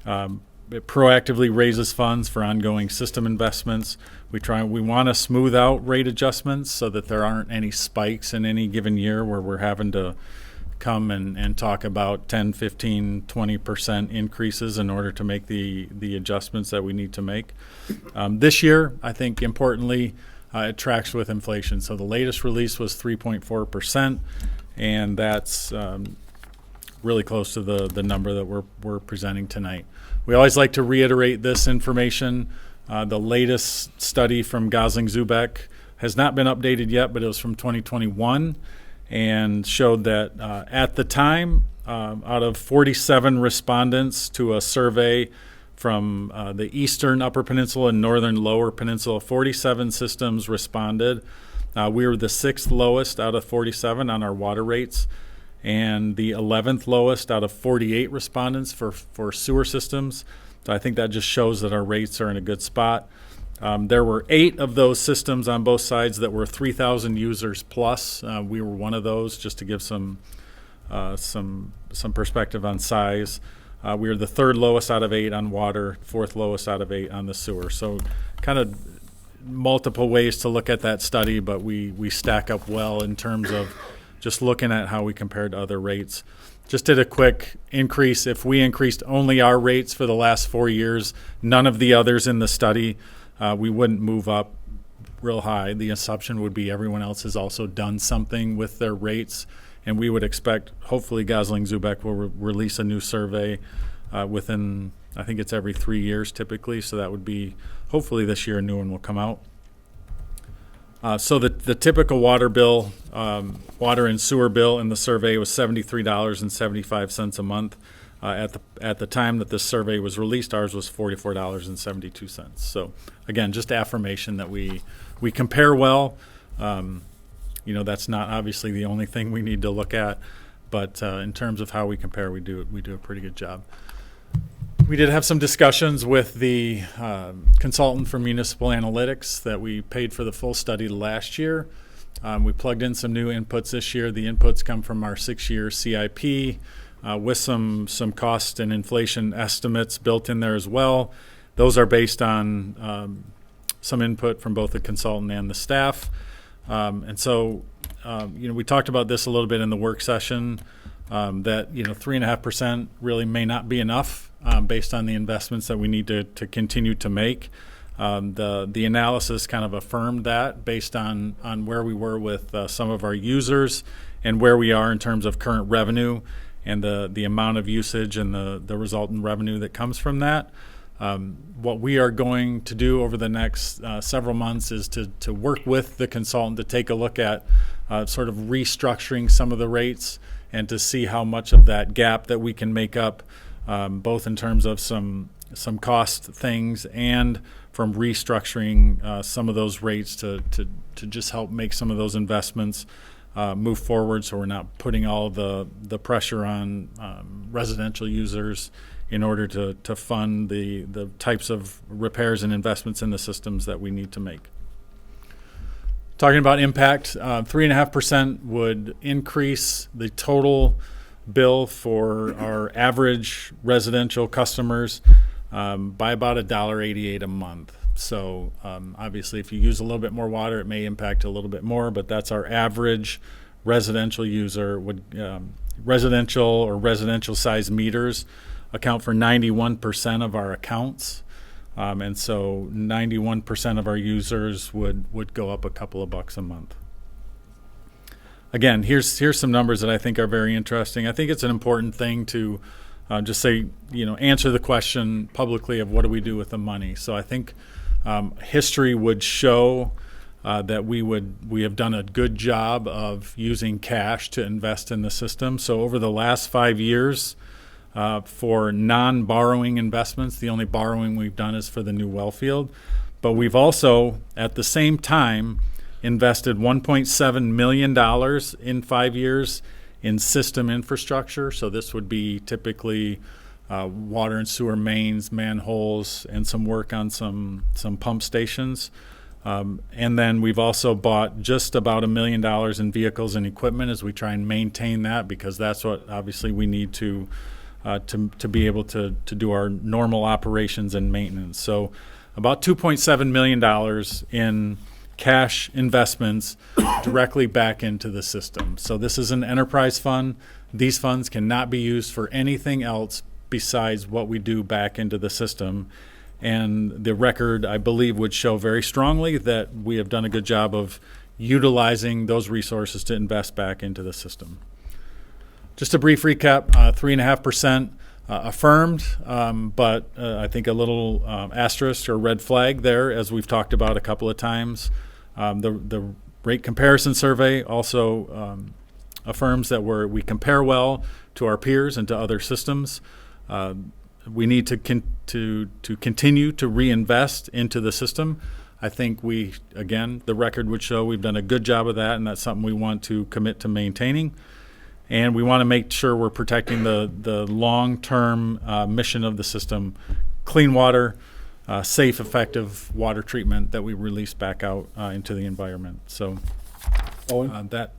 It proactively raises funds for ongoing system investments. We want to smooth out rate adjustments so that there aren't any spikes in any given year where we're having to come and talk about 10, 15, 20% increases in order to make the adjustments that we need to make. This year, I think importantly, it tracks with inflation. So the latest release was 3.4%, and that's really close to the number that we're presenting tonight. We always like to reiterate this information. The latest study from Gosling-Zubeck has not been updated yet, but it was from 2021 and showed that at the time, out of 47 respondents to a survey from the eastern Upper Peninsula and northern Lower Peninsula, 47 systems responded. We were the 6th lowest out of 47 on our water rates, and the 11th lowest out of 48 respondents for sewer systems. So I think that just shows that our rates are in a good spot. There were 8 of those systems on both sides that were 3,000 users plus. We were one of those, just to give some perspective on size. We were the 3rd lowest out of 8 on water, 4th lowest out of 8 on the sewer. So kind of multiple ways to look at that study, but we stack up well in terms of just looking at how we compared to other rates. Just did a quick increase. If we increased only our rates for the last 4 years, none of the others in the study, we wouldn't move up real high. The assumption would be everyone else has also done something with their rates, and we would expect, hopefully, Gosling-Zubeck will release a new survey within, I think it's every 3 years typically, so that would be, hopefully this year a new one will come out. So the typical water bill, water and sewer bill in the survey was $73.75 a month. At the time that this survey was released, ours was $44.72. So again, just affirmation that we compare well. That's not obviously the only thing we need to look at, but in terms of how we compare, we do a pretty good job. We did have some discussions with the consultant for municipal analytics that we paid for the full study last year. We plugged in some new inputs this year. The inputs come from our 6-year CIP with some cost and inflation estimates built in there as well. Those are based on some input from both the consultant and the staff. And so, we talked about this a little bit in the work session, that 3.5% really may not be enough based on the investments that we need to continue to make. The analysis kind of affirmed that based on where we were with some of our users and where we are in terms of current revenue and the amount of usage and the resultant revenue that comes from that. What we are going to do over the next several months is to work with the consultant to take a look at sort of restructuring some of the rates and to see how much of that gap that we can make up, both in terms of some cost things and from restructuring some of those rates to just help make some of those investments move forward, so we're not putting all the pressure on residential users in order to fund the types of repairs and investments in the systems that we need to make. Talking about impact, 3.5% would increase the total bill for our average residential customers by about $1.88 a month. So obviously if you use a little bit more water, it may impact a little bit more, but that's our average residential user. Residential size meters account for 91% of our accounts. And so 91% of our users would go up a couple of bucks a month. Again, here's some numbers that I think are very interesting. I think it's an important thing to just say, answer the question publicly of what do we do with the money. So I think history would show that we have done a good job of using cash to invest in the system. So over the last 5 years, for non-borrowing investments, the only borrowing we've done is for the new well field. But we've also, at the same time, invested $1.7 million in 5 years in system infrastructure. So this would be typically water and sewer mains, manholes, and some work on some pump stations. And then we've also bought just about $1 million in vehicles and equipment as we try and maintain that, because that's what obviously we need to be able to do our normal operations and maintenance. So about $2.7 million in cash investments directly back into the system. So this is an enterprise fund. These funds cannot be used for anything else besides what we do back into the system. And the record, I believe, would show very strongly that we have done a good job of utilizing those resources to invest back into the system. Just a brief recap, 3.5% affirmed, but I think a little asterisk or red flag there, as we've talked about a couple of times. The rate comparison survey also affirms that we compare well to our peers and to other systems. We need to continue to reinvest into the system. I think the record would show we've done a good job of that, and that's something we want to commit to maintaining. And we want to make sure we're protecting the long-term mission of the system, clean water, safe, effective water treatment that we release back out into the environment. So that.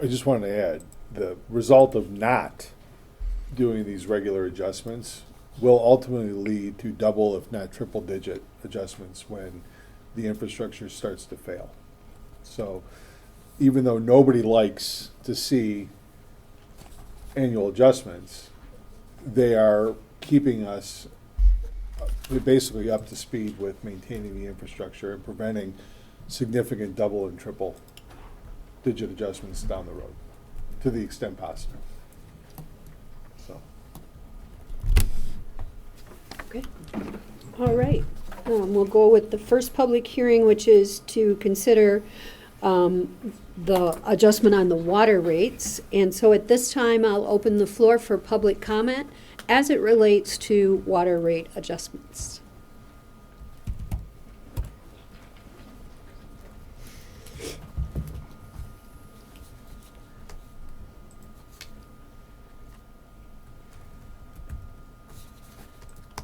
I just wanted to add, the result of not doing these regular adjustments will ultimately lead to double, if not triple-digit adjustments when the infrastructure starts to fail. So even though nobody likes to see annual adjustments, they are keeping us basically up to speed with maintaining the infrastructure and preventing significant double and triple digit adjustments down the road, to the extent possible. So, Okay. All right. We'll go with the first public hearing, which is to consider the adjustment on the water rates. And so at this time, I'll open the floor for public comment as it relates to water rate adjustments.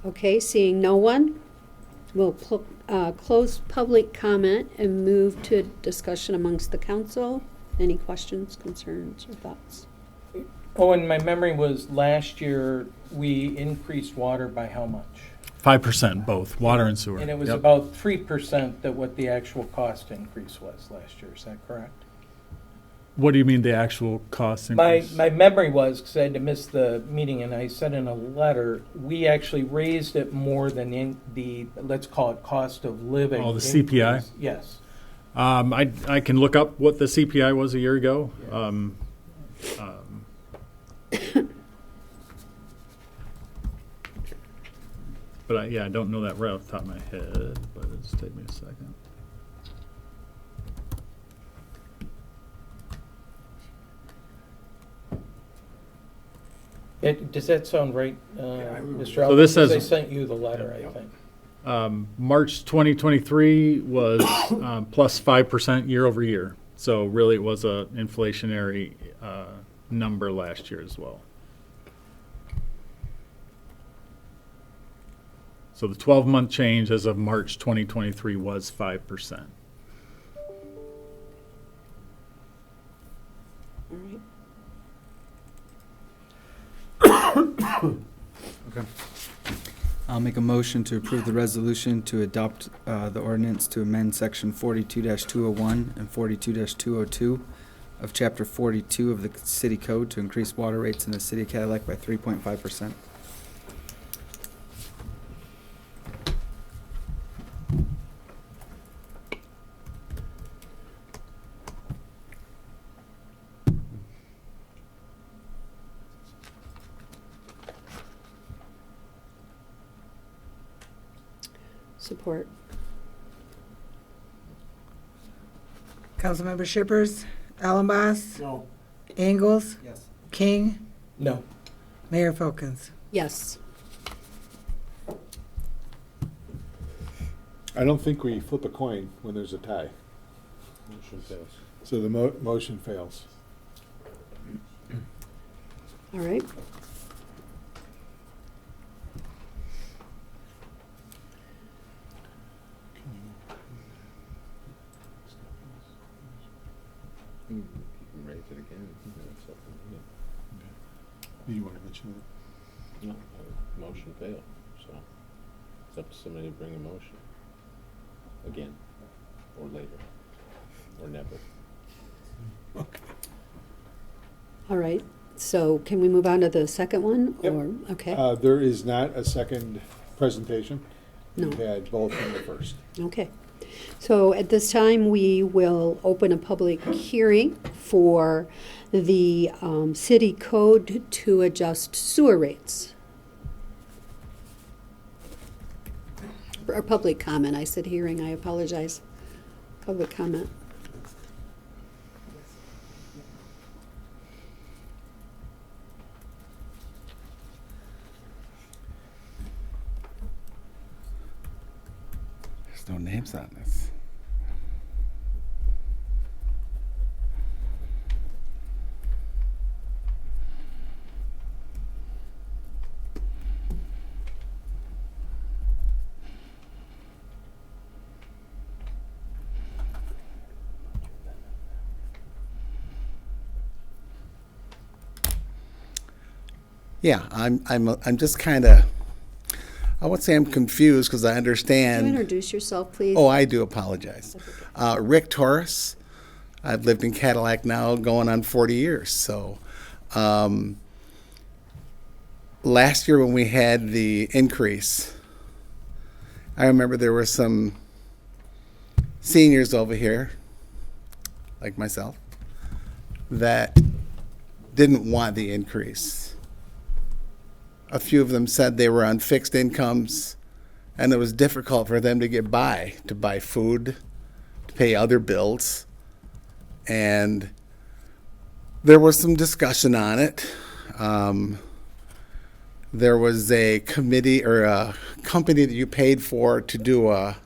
Okay, seeing no one, we'll close public comment and move to discussion amongst the council. Any questions, concerns, or thoughts? Oh, and my memory was last year, we increased water by how much? 5%, both, water and sewer. And it was Yep. about 3% that what the actual cost increase was last year, is that correct? What do you mean the actual cost My, increase? my memory was, because I had to miss the meeting, and I said in a letter, we actually raised it more than in the, let's call it cost of living. Oh, the CPI? increase. Yes. I can look up what the CPI was a year ago. But I don't know that right off the top of my head, but it's take me a second. Does that sound right, Mr. So Allen? this Because I says- sent you the letter, I think. March 2023 was plus 5% year over year. So really it was a inflationary number last year as well. So the 12-month change as of March 2023 was 5%. All right. I'll make a motion to approve the resolution to adopt the ordinance to amend section 42-201 and 42-202 of chapter 42 of the city code to increase water rates in the city of Cadillac by 3.5%. Support. Councilmember Shippers, Allenboss, No. Ingalls, Yes. King, No. Mayor Folkins. Yes. I don't think we flip a coin when there's a tie, Motion fails. so the motion fails. All right. You can raise it again. It's up to you. Do you want to mention that? No, motion failed, so it's up to somebody to bring a motion. Again, or later, or never. All right. So can we move on to the second one? Yep. Or okay. There is not a second presentation. No. We had both in the first. Okay. So at this time, we will open a public hearing for the city code to adjust sewer rates. Or public comment. I said hearing. I apologize. Public comment. There's no names on this. Yeah, I'm just kind of, I won't say I'm confused because I Can understand. you introduce yourself, please? Oh, I do apologize. Rick Torres. I've lived in Cadillac now going on 40 years. So last year when we had the increase, I remember there were some seniors over here, like myself, that didn't want the increase. A few of them said they were on fixed incomes and it was difficult for them to get by, to buy food, to pay other bills. And there was some discussion on it. There was a committee or a company that you paid for to do a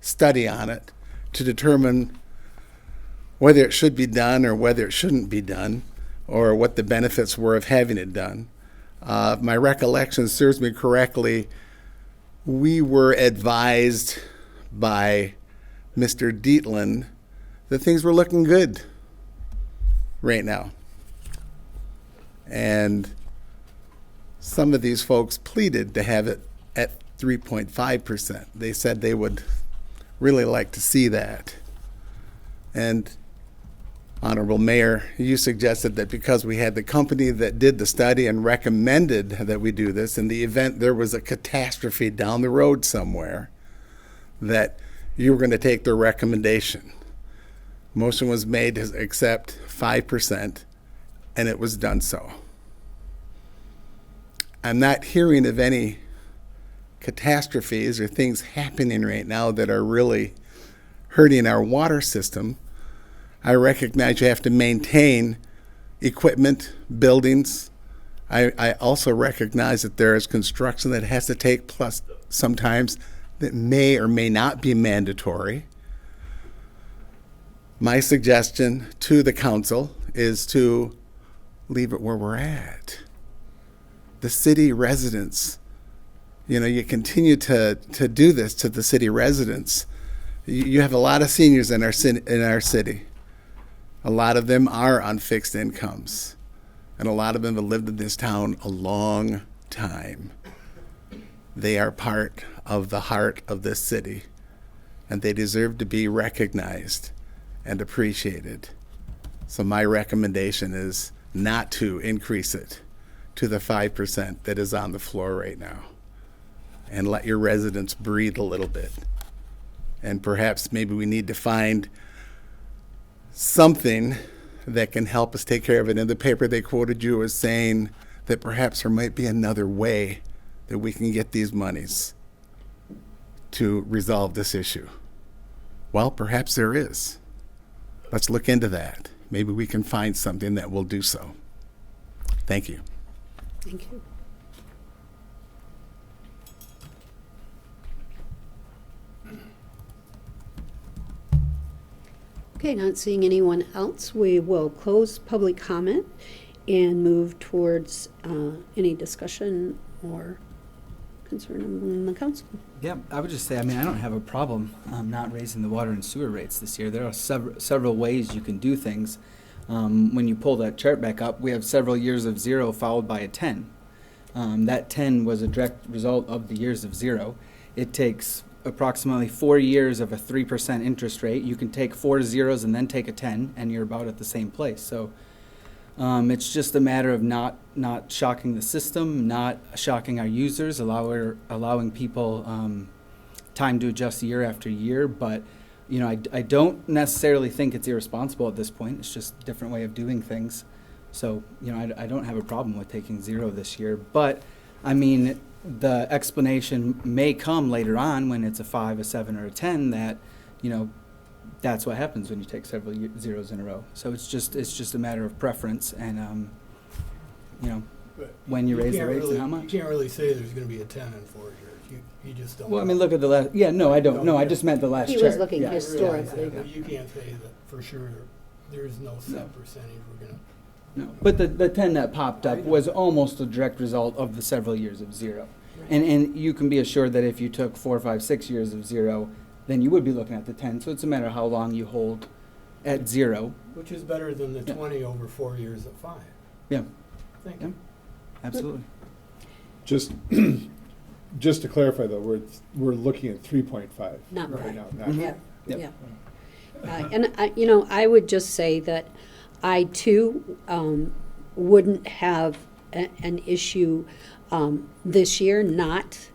study on it to determine whether it should be done or whether it shouldn't be done, or what the benefits were of having it done. If my recollection serves me correctly, we were advised by Mr. Dietland that things were looking good right now. And some of these folks pleaded to have it at 3.5%. They said they would really like to see that. And Honorable Mayor, you suggested that because we had the company that did the study and recommended that we do this, in the event there was a catastrophe down the road somewhere, that you were going to take their recommendation. Motion was made to accept 5%, and it was done so. I'm not hearing of any catastrophes or things happening right now that are really hurting our water system. I recognize you have to maintain equipment, buildings. I also recognize that there is construction that has to take place sometimes that may or may not be mandatory. My suggestion to the council is to leave it where we're at. The city residents, you continue to do this to the city residents. You have a lot of seniors in our city. A lot of them are on fixed incomes, and a lot of them have lived in this town a long time. They are part of the heart of this city, and they deserve to be recognized and appreciated. So my recommendation is not to increase it to the 5% that is on the floor right now, and let your residents breathe a little bit. And perhaps maybe we need to find something that can help us take care of it. In the paper they quoted you as saying that perhaps there might be another way that we can get these monies to resolve this issue. Well, perhaps there is. Let's look into that. Maybe we can find something that will do so. Thank you. Thank you. Okay, not seeing anyone else, we will close public comment and move towards any discussion or concern among the council. Yeah, I would just say, I don't have a problem not raising the water and sewer rates this year. There are several ways you can do things. When you pull that chart back up, we have several years of 0 followed by a 10. That 10 was a direct result of the years of 0. It takes approximately 4 years of a 3% interest rate. You can take 4 zeros and then take a 10, and you're about at the same place. So it's just a matter of not shocking the system, not shocking our users, allowing people time to adjust year after year. But I don't necessarily think it's irresponsible at this point. It's just a different way of doing things. So I don't have a problem with taking 0 this year. But the explanation may come later on when it's a 5, a 7, or a 10 that that's what happens when you take several zeros in a row. So it's just a matter of preference, and when you raise the rates and how much. You can't really say there's going to be a 10 in 4 years. You just don't. Well, know. look at the last. Yeah, no, I don't. No, I just meant the last He chart. was looking Yeah. historically. You can't say that for sure. There's no set percentage we're going to. No, but the 10 that popped up was almost a direct result of the several years of 0. And you can be assured that if you took 4, 5, 6 years of 0, then you would be looking at the 10. So it's a matter of how long you hold at 0. Which is better than the 20 over 4 years at 5. Yeah. Thank Yeah. you. Absolutely. Just to clarify though, we're looking at 3.5 Not right right. now. Not Yeah, Yep. yeah. And I would just say that I too wouldn't have an issue this year not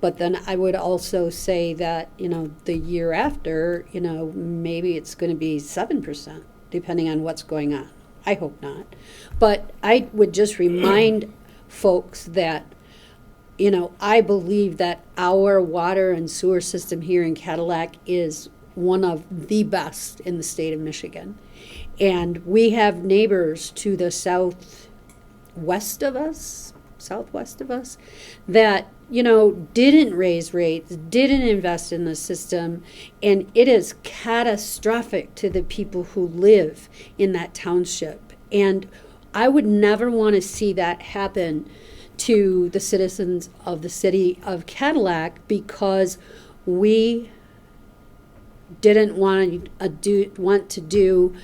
But then I would also say that, the year after, maybe it's going to be 7%, depending on what's going on. I hope not. But I would just remind folks that, I believe that our water and sewer system here in Cadillac is one of the best in the state of Michigan. And we have neighbors to the southwest of us that, didn't raise rates, didn't invest in the system, and it is catastrophic to the people who live in that township. And I would never want to see that happen to the citizens of the city of Cadillac because we didn't want to do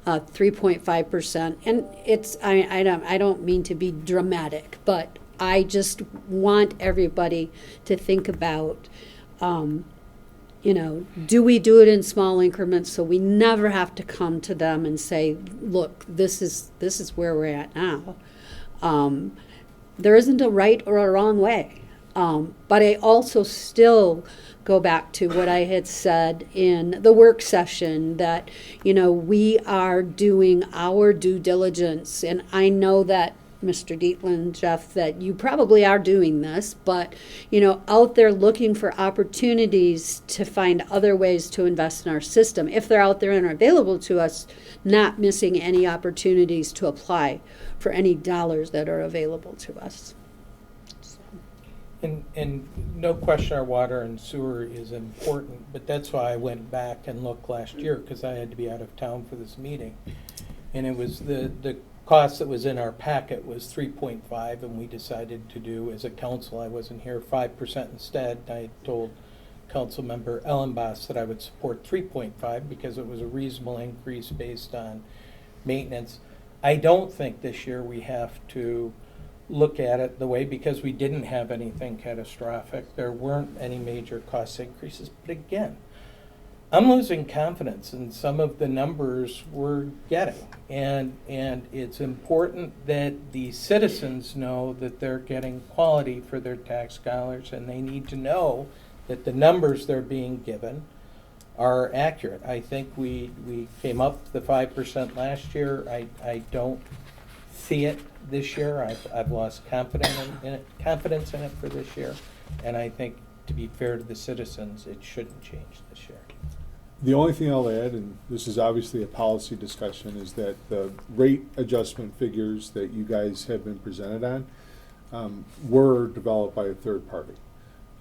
3.5%. And it's I don't mean to be dramatic, but I just want everybody to think about, do we do it in small increments so we never have to come to them and say, look, this is where we're at now. There isn't a right or a wrong way. But I also still go back to what I had said in the work session that, we are doing our due diligence. And I know that, Mr. Dietland, Jeff, that you probably are doing this, but, out there looking for opportunities to find other ways to invest in our system. If they're out there and are available to us, not missing any opportunities to apply for any dollars that are available to us. And no question our water and sewer is important, but that's why I went back and looked last year, because I had to be out of town for this meeting. And it was the cost that was in our packet was 3.5, and we decided to do, as a council, I wasn't here, 5% instead. I told Councilmember Ellenboss that I would support 3.5 because it was a reasonable increase based on maintenance. I don't think this year we have to look at it the way, because we didn't have anything catastrophic. There weren't any major cost increases. But again, I'm losing confidence in some of the numbers we're getting. And it's important that the citizens know that they're getting quality for their tax dollars, and they need to know that the numbers they're being given are accurate. I think we came up the 5% last year. I don't see it this year. I've lost confidence in it for this year, and I think, to be fair to the citizens, it shouldn't change this year. The only thing I'll add, and this is obviously a policy discussion, is that the rate adjustment figures that you guys have been presented on were developed by a third party.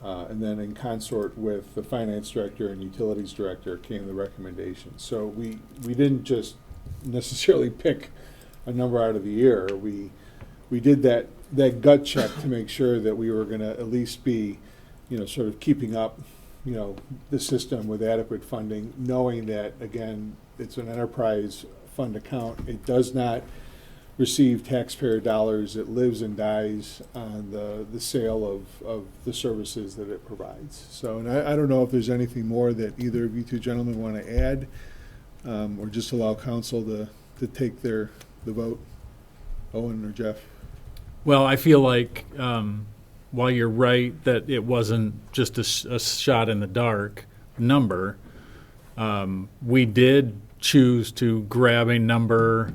And then in consort with the finance director and utilities director came the recommendations. So we didn't just necessarily pick a number out of the air. We did that gut check to make sure that we were going to at least be, sort of keeping up, the system with adequate funding, knowing that, again, it's an enterprise fund account. It does not receive taxpayer dollars. It lives and dies on the sale of the services that it provides. So, and I don't know if there's anything more that either of you two gentlemen want to add, or just allow council to take the vote. Owen or Jeff? Well, I feel like while you're right that it wasn't just a shot in the dark number, we did choose to grab a number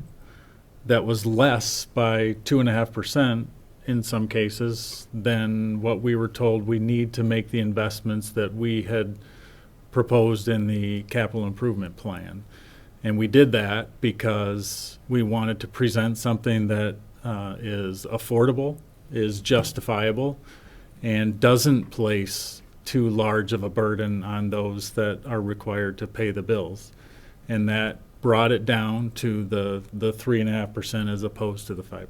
that was less by 2.5% in some cases than what we were told we need to make the investments that we had proposed in the capital improvement plan. And we did that because we wanted to present something that is affordable, is justifiable, and doesn't place too large of a burden on those that are required to pay the bills. And that brought it down to the 3.5% as opposed to the 5%.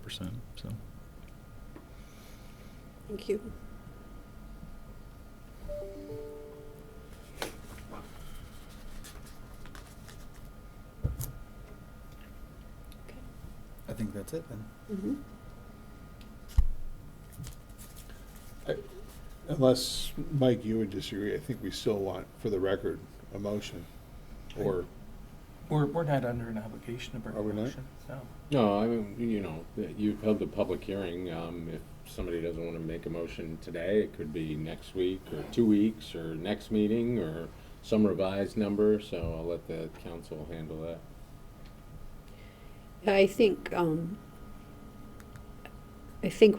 So. Thank you. I think that's it then. Mm-hmm. Unless, Mike, you would disagree, I think we still want, for the record, a motion. Or We're not under an obligation to bring Are we a not? motion. No. No, I mean, you've held the public hearing. If somebody doesn't want to make a motion today, it could be next week or 2 weeks or next meeting or some revised number, so I'll let the council handle that. I think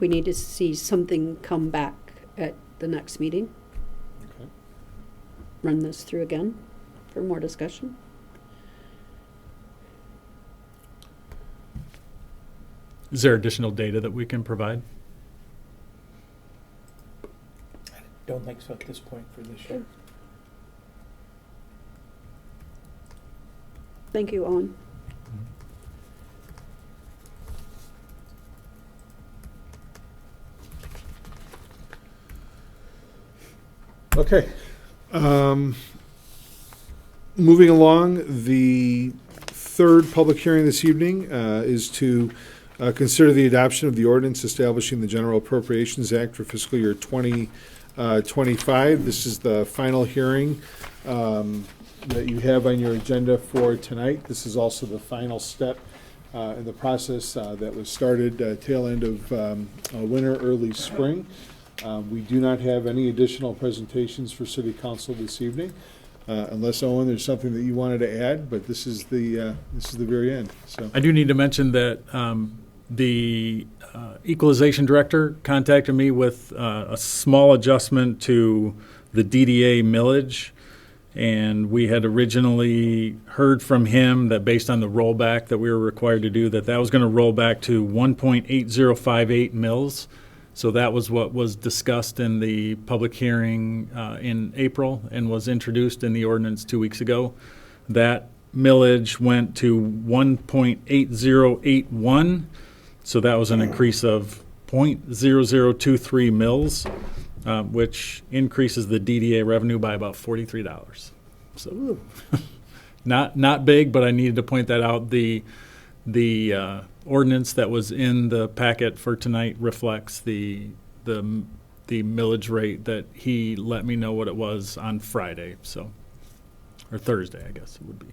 we need to see something come back at the next meeting. Okay. Run this through again for more discussion. Is there additional data that we can provide? Don't think so at this point for this year. Thank you, Owen. Okay. Moving along, the third public hearing this evening is to consider the adoption of the ordinance establishing the General Appropriations Act for fiscal year 2025. This is the final hearing that you have on your agenda for tonight. This is also the final step in the process that was started tail end of winter, early spring. We do not have any additional presentations for City Council this evening, unless, Owen, there's something that you wanted to add, but this is the very end. So I do need to mention that the equalization director contacted me with a small adjustment to the DDA millage, and we had originally heard from him that based on the rollback that we were required to do, that was going to roll back to 1.8058 mils. So that was what was discussed in the public hearing in April and was introduced in the ordinance 2 weeks ago. That millage went to 1.8081, so that was an increase of 0.0023 mils, which increases the DDA revenue by about $43. So not big, but I needed to point that out. The ordinance that was in the packet for tonight reflects the millage rate that he let me know what it was on Friday, so, or Thursday, I guess it would be.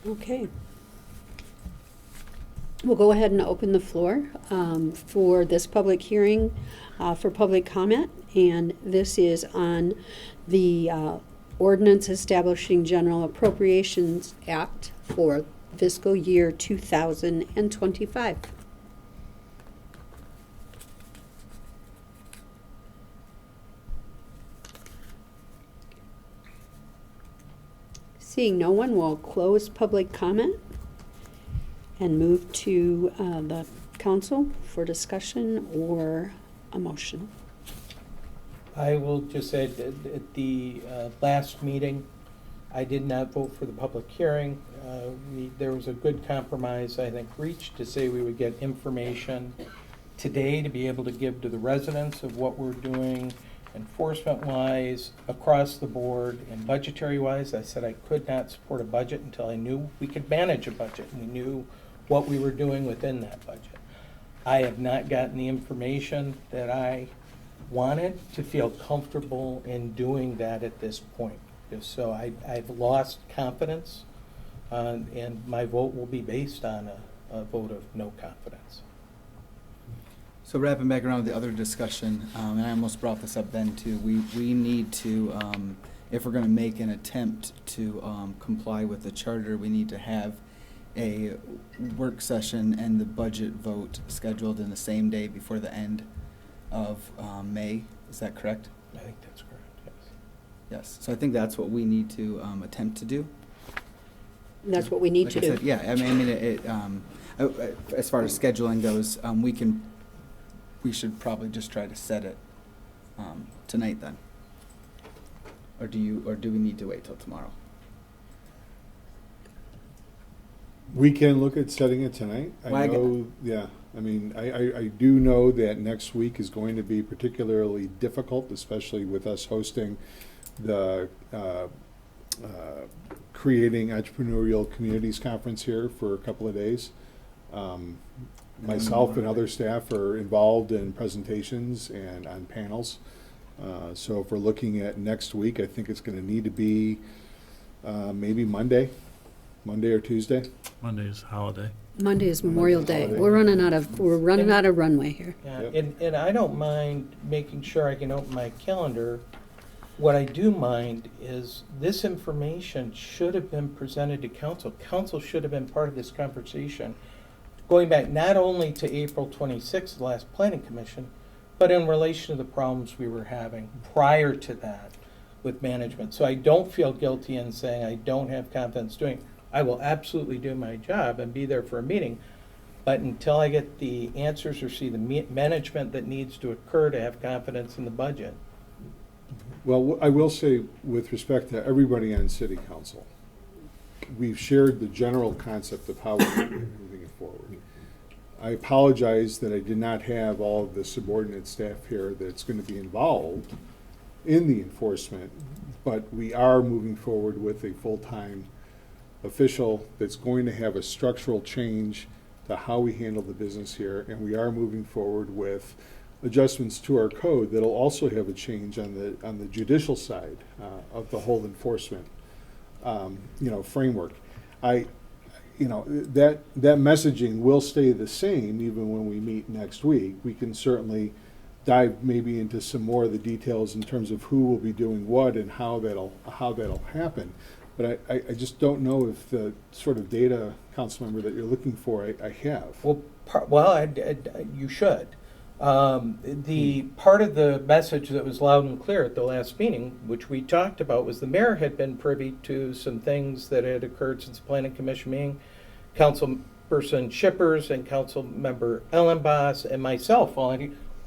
Okay. We'll go ahead and open the floor for this public hearing for public comment, and this is on the ordinance establishing General Appropriations Act for fiscal year 2025. Seeing no one, we'll close public comment and move to the council for discussion or a motion. I will just say that at the last meeting, I did not vote for the public hearing. There was a good compromise, I think, reached to say we would get information today to be able to give to the residents of what we're doing enforcement-wise, across the board, and budgetary-wise. I said I could not support a budget until I knew we could manage a budget and we knew what we were doing within that budget. I have not gotten the information that I wanted to feel comfortable in doing that at this point. So I've lost confidence, and my vote will be based on a vote of no confidence. So wrapping back around with the other discussion, and I almost brought this up then too, we need to, if we're going to make an attempt to comply with the charter, we need to have a work session and the budget vote scheduled in the same day before the end of May. Is that correct? I think that's correct, yes. Yes. So I think that's what we need to attempt to do. That's what we need Like to I do. said, yeah, I mean, as far as scheduling goes, we should probably just try to set it tonight then. Or do we need to wait till tomorrow? we can look at setting it tonight. I do know that next week is going to be particularly difficult, especially with us hosting the Creating Entrepreneurial Communities Conference here for a couple of days. Myself and other staff are involved in presentations and on panels. So if we're looking at next week, I think it's going to need to be maybe Monday Monday or Tuesday? Monday's holiday. Monday is Memorial Day. Holiday. We're running out of runway here. Yeah, Yep. and I don't mind making sure I can open my calendar. What I do mind is this information should have been presented to council. Council should have been part of this conversation, going back not only to April 26th, the last planning commission, but in relation to the problems we were having prior to that with management. So I don't feel guilty in saying I don't have confidence doing it. I will absolutely do my job and be there for a meeting, but until I get the answers or see the management that needs to occur to have confidence in the budget. Well, I will say, with respect to everybody on city council, we've shared the general concept of how we're moving it forward. I apologize that I did not have all of the subordinate staff here that's going to be involved in the enforcement, but we are moving forward with a full-time official that's going to have a structural change to how we handle the business here, and we are moving forward with adjustments to our code that'll also have a change on the judicial side of the whole enforcement framework. That messaging will stay the same even when we meet next week. We can certainly dive maybe into some more of the details in terms of who will be doing what and how that'll happen. But I just don't know if the sort of data, council member, that you're looking for, I have. Well, you should. The part of the message that was loud and clear at the last meeting, which we talked about, was the mayor had been privy to some things that had occurred since the planning commission meeting. Councilperson Shippers and council member Ellenboss and myself,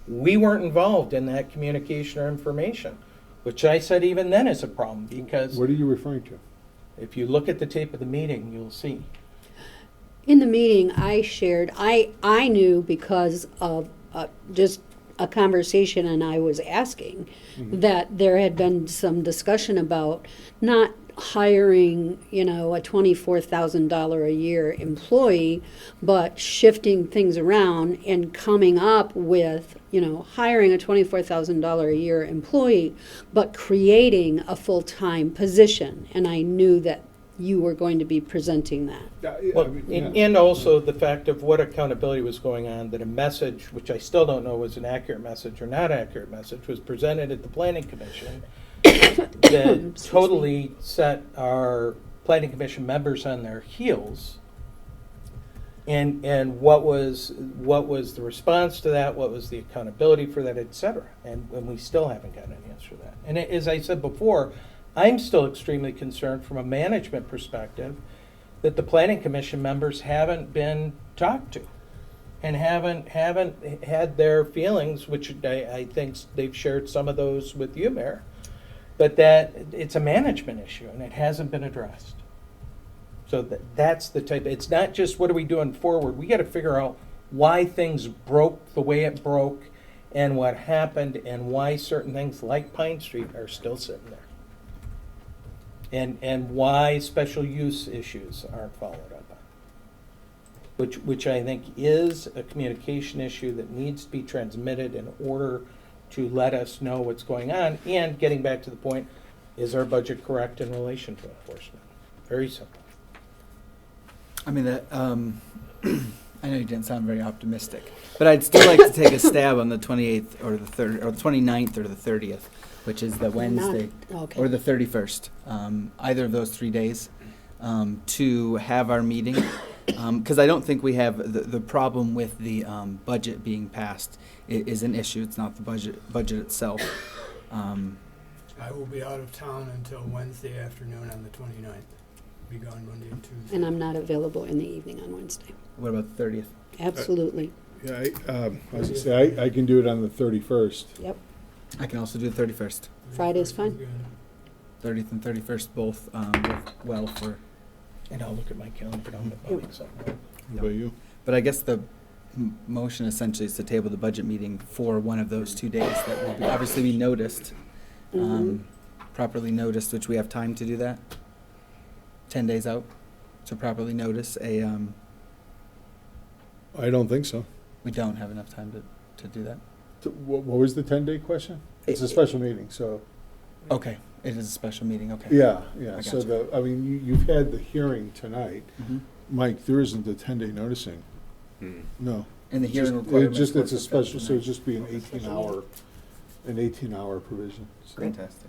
we weren't involved in that communication or information, which I said even then is a problem, because What are you referring to? if you look at the tape of the meeting, you'll see. In the meeting, I shared, I knew because of just a conversation, and I was asking that there had been some discussion about not hiring, a $24,000 a year employee, but shifting things around and coming up with, hiring a $24,000 a year employee, but creating a full-time position. And I knew that you were going to be presenting that. Well, and also the fact of what accountability was going on, that a message, which I still don't know was an accurate message or not accurate message, was presented at the planning commission that totally set our planning commission members on their heels. And what was the response to that? What was the accountability for that, et cetera? And we still haven't gotten an answer to that. And as I said before, I'm still extremely concerned from a management perspective that the planning commission members haven't been talked to and haven't had their feelings, which I think they've shared some of those with you, Mayor, but that it's a management issue and it hasn't been addressed. So that's the type. It's not just what are we doing forward. We got to figure out why things broke the way it broke and what happened and why certain things like Pine Street are still sitting there. And why special use issues aren't followed up on, which I think is a communication issue that needs to be transmitted in order to let us know what's going on. And getting back to the point, is our budget correct in relation to enforcement? Very simple. I mean, that, I know you didn't sound very optimistic, but I'd still like to take a stab on the 28th or the 3rd or the 29th or the 30th, which is the Wednesday, Okay. or the 31st, either of those 3 days, to have our meeting. Because I don't think we have the problem with the budget being passed is an issue. It's not the budget itself. I will be out of town until Wednesday afternoon on the 29th. Be gone Monday and Tuesday. And I'm not available in the evening on Wednesday. What about the 30th? Absolutely. Yeah, I was going to say, I can do it on the 31st. Yep. I can also do the 31st. Friday's fine. Good. 30th and 31st both work well for. And I'll look at my calendar. I'll make something. What about you? But I guess the motion essentially is to table the budget meeting for one of those 2 days that will obviously be noticed, properly noticed, which we have time to do that. 10 days out to properly notice a. I don't think so. We don't have enough time to do that. What was the 10-day question? It's a special meeting, so. Okay. It is a special meeting, okay. Yeah, I yeah. So gotcha. you've had the hearing tonight. Mhm. Mike, there isn't a 10-day noticing. Hmm. No. And the hearing Just- requirement. It's a was special, so it'd tonight. just be an 18-hour provision. So, Fantastic.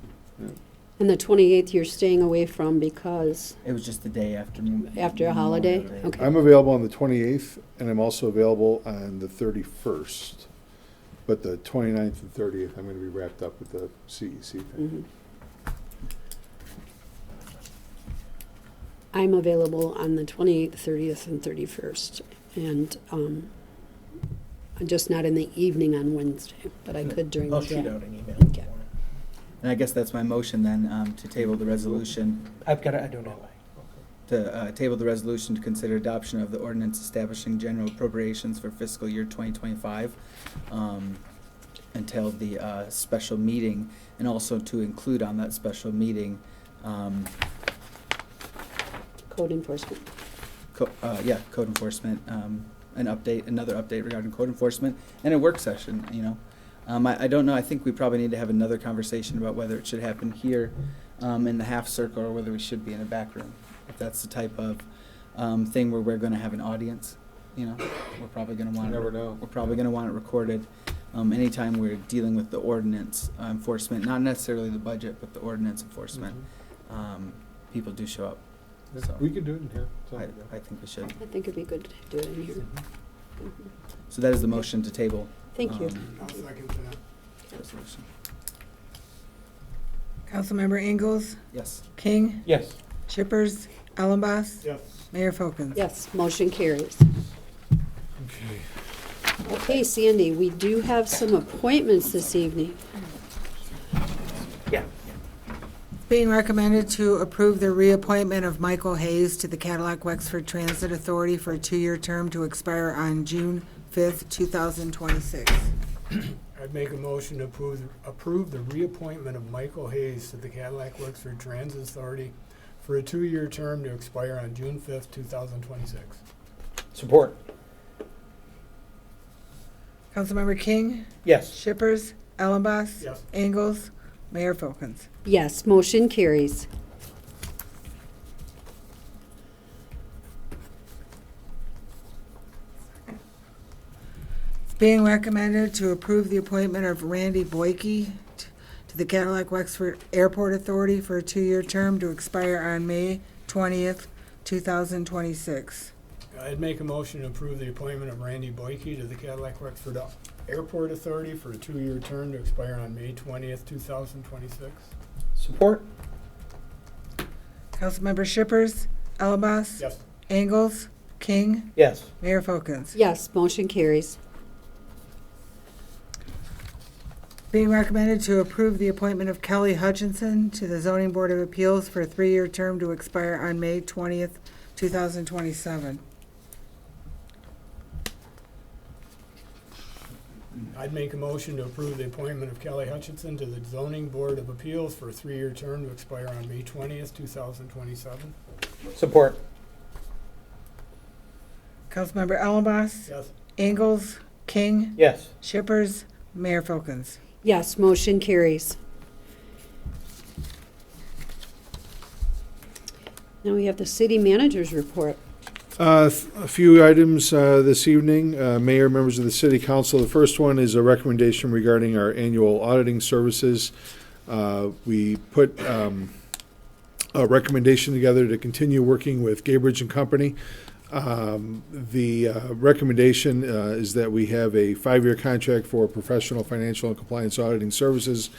And the 28th you're staying away from because It was just the day after. after a holiday? Memorial Day. Okay. I'm available on the 28th, and I'm also available on the 31st. But the 29th and 30th, I'm going to be wrapped up with the CEC thing. Mhm. I'm available on the 28th, 30th, and 31st. And I'm just not in the evening on Wednesday, but I could during I'll the shoot day. out an email. Okay. And I guess that's my motion then, to table the resolution, I don't have to table the resolution to consider adoption of the ordinance establishing general appropriations for fiscal year 2025 until the special meeting, and also to include on that special meeting, Code enforcement. code enforcement, another update regarding code enforcement, and a work session, you know. I don't know, I think we probably need to have another conversation about whether it should happen here in the half circle or whether we should be in a back room. If that's the type of thing where we're going to have an audience, you know, we're probably going to want You never know. We're probably going to want it recorded. Anytime we're dealing with the ordinance enforcement, not necessarily the budget, but the ordinance enforcement, people do show up. Yeah, So we could do it in here. It's all I, good. I think we should. I think it'd be good to do it in here. Mhm. So that is the motion to table. Thank you. I'll second that. Resolution. Councilmember Ingalls, Yes. King, Yes. Shippers, Allenboss, Yes. Mayor Folkins. Yes, motion carries. Okay. Okay, Sandy, we do have some appointments this evening. Yeah. Being recommended to approve the reappointment of Michael Hayes to the Cadillac Wexford Transit Authority for a 2-year term to expire on June 5th, 2026. I'd make a motion to approve the reappointment of Michael Hayes to the Cadillac Wexford Transit Authority for a 2-year term to expire on June 5th, 2026. Support. Councilmember King, Yes. Shippers, Allenboss, Yes. Ingalls, Mayor Folkins. Yes, motion carries. Being recommended to approve the appointment of Randy Boyke to the Cadillac Wexford Airport Authority for a 2-year term to expire on May 20th, 2026. I'd make a motion to approve the appointment of Randy Boyke to the Cadillac Wexford Airport Authority for a 2-year term to expire on May 20th, 2026. Support. Councilmember Shippers, Allenboss, Yes. Ingalls, King, Yes. Mayor Folkins. Yes, motion carries. Being recommended to approve the appointment of Kelly Hutchinson to the Zoning Board of Appeals for a 3-year term to expire on May 20th, 2027. I'd make a motion to approve the appointment of Kelly Hutchinson to the Zoning Board of Appeals for a 3-year term to expire on May 20th, 2027. Support. Councilmember Allenboss, Yes. Ingalls, King, Yes. Shippers, Mayor Folkins. Yes, motion carries. Now we have the city manager's report. A few items this evening, Mayor, members of the City Council. The first one is a recommendation regarding our annual auditing services. We put a recommendation together to continue working with Gaybridge and Company. The recommendation is that we have a 5-year contract for professional financial and compliance auditing services